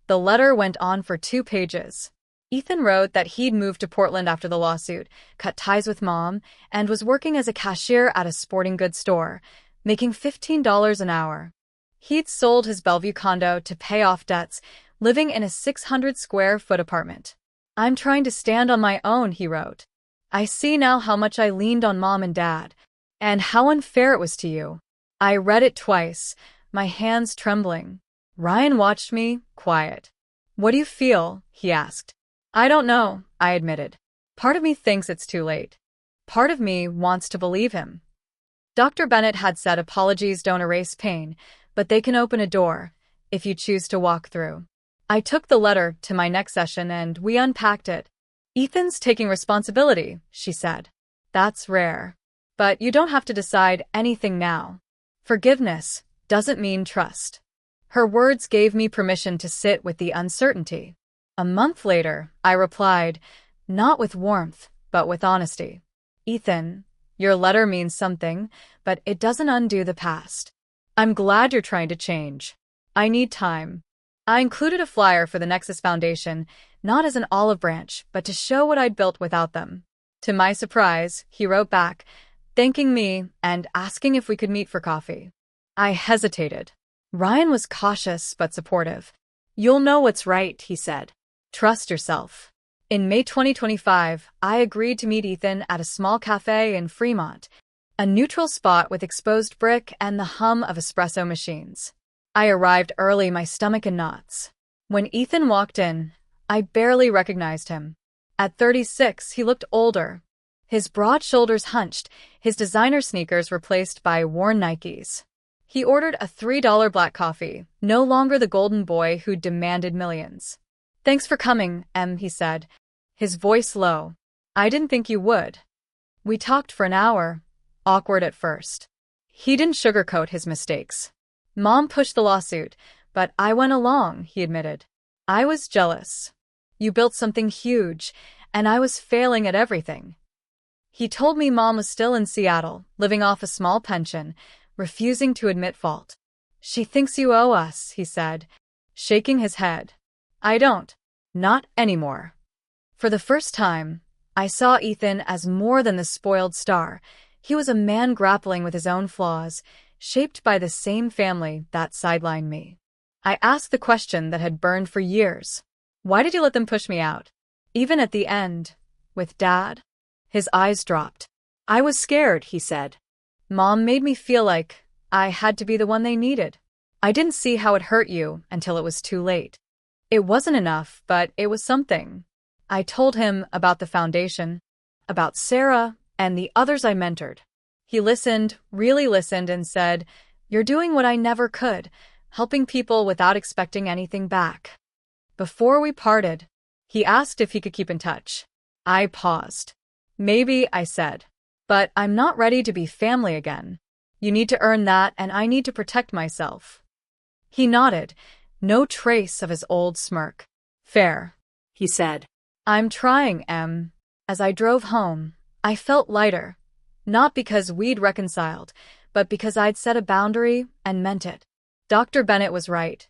The letter went on for 2 pages. Ethan wrote that he'd moved to Portland after the lawsuit, cut ties with Mom, and was working as a cashier at a sporting goods store, making $15 an hour. He'd sold his Bellevue condo to pay off debts, living in a 600-square-foot apartment. "I'm trying to stand on my own," he wrote. "I see now how much I leaned on Mom and Dad, and how unfair it was to you." I read it twice, my hands trembling. Ryan watched me, quiet. "What do you feel?" he asked. "I don't know," I admitted. "Part of me thinks it's too late. Part of me wants to believe him." Dr. Bennett had said apologies don't erase pain, but they can open a door if you choose to walk through. I took the letter to my next session and we unpacked it. Ethan's taking responsibility, she said. That's rare. But you don't have to decide anything now. Forgiveness doesn't mean trust. Her words gave me permission to sit with the uncertainty. A month later, I replied, not with warmth, but with honesty. Ethan, your letter means something, but it doesn't undo the past. I'm glad you're trying to change. I need time. I included a flyer for the Nexus Foundation, not as an olive branch, but to show what I'd built without them. To my surprise, he wrote back, thanking me and asking if we could meet for coffee. I hesitated. Ryan was cautious but supportive. You'll know what's right, he said. Trust yourself. In May 2025, I agreed to meet Ethan at a small cafe in Fremont, a neutral spot with exposed brick and the hum of espresso machines. I arrived early, my stomach in knots. When Ethan walked in, I barely recognized him. At 36, he looked older. His broad shoulders hunched, his designer sneakers replaced by worn Nikes. He ordered a $3 black coffee, no longer the golden boy who demanded millions. Thanks for coming, he said, his voice low. I didn't think you would. We talked for an hour, awkward at first. He didn't sugarcoat his mistakes. Mom pushed the lawsuit, but I went along, he admitted. I was jealous. You built something huge, and I was failing at everything. He told me Mom was still in Seattle, living off a small pension, refusing to admit fault. She thinks you owe us, he said, shaking his head. I don't. Not anymore. For the first time, I saw Ethan as more than the spoiled star. He was a man grappling with his own flaws, shaped by the same family that sidelined me. I asked the question that had burned for years. Why did you let them push me out? Even at the end, with Dad? His eyes dropped. I was scared, he said. Mom made me feel like I had to be the one they needed. I didn't see how it hurt you until it was too late. It wasn't enough, but it was something. I told him about the foundation, about Sarah, and the others I mentored. He listened, really listened, and said, you're doing what I never could, helping people without expecting anything back. Before we parted, he asked if he could keep in touch. I paused. Maybe, I said, but I'm not ready to be family again. You need to earn that, and I need to protect myself. He nodded, no trace of his old smirk. Fair, he said. I'm trying, Em. As I drove home, I felt lighter. Not because we'd reconciled, but because I'd set a boundary and meant it. Dr. Bennett was right.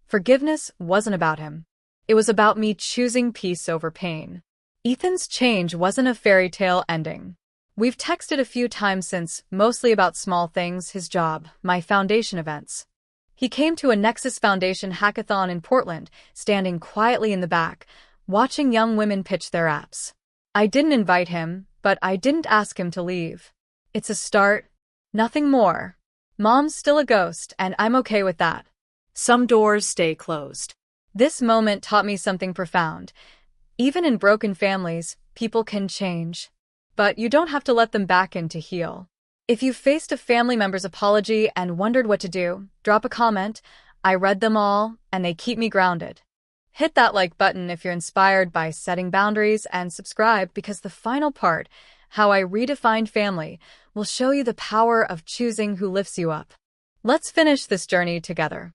Forgiveness wasn't about him. It was about me choosing peace over pain. Ethan's change wasn't a fairy tale ending. We've texted a few times since, mostly about small things, his job, my foundation events. He came to a Nexus Foundation hackathon in Portland, standing quietly in the back, watching young women pitch their apps. I didn't invite him, but I didn't ask him to leave. It's a start, nothing more. Mom's still a ghost, and I'm okay with that. Some doors stay closed. This moment taught me something profound. Even in broken families, people can change. But you don't have to let them back in to heal. If you faced a family member's apology and wondered what to do, drop a comment. I read them all, and they keep me grounded. Hit that like button if you're inspired by setting boundaries, and subscribe because the final part, how I redefined family, will show you the power of choosing who lifts you up. Let's finish this journey together.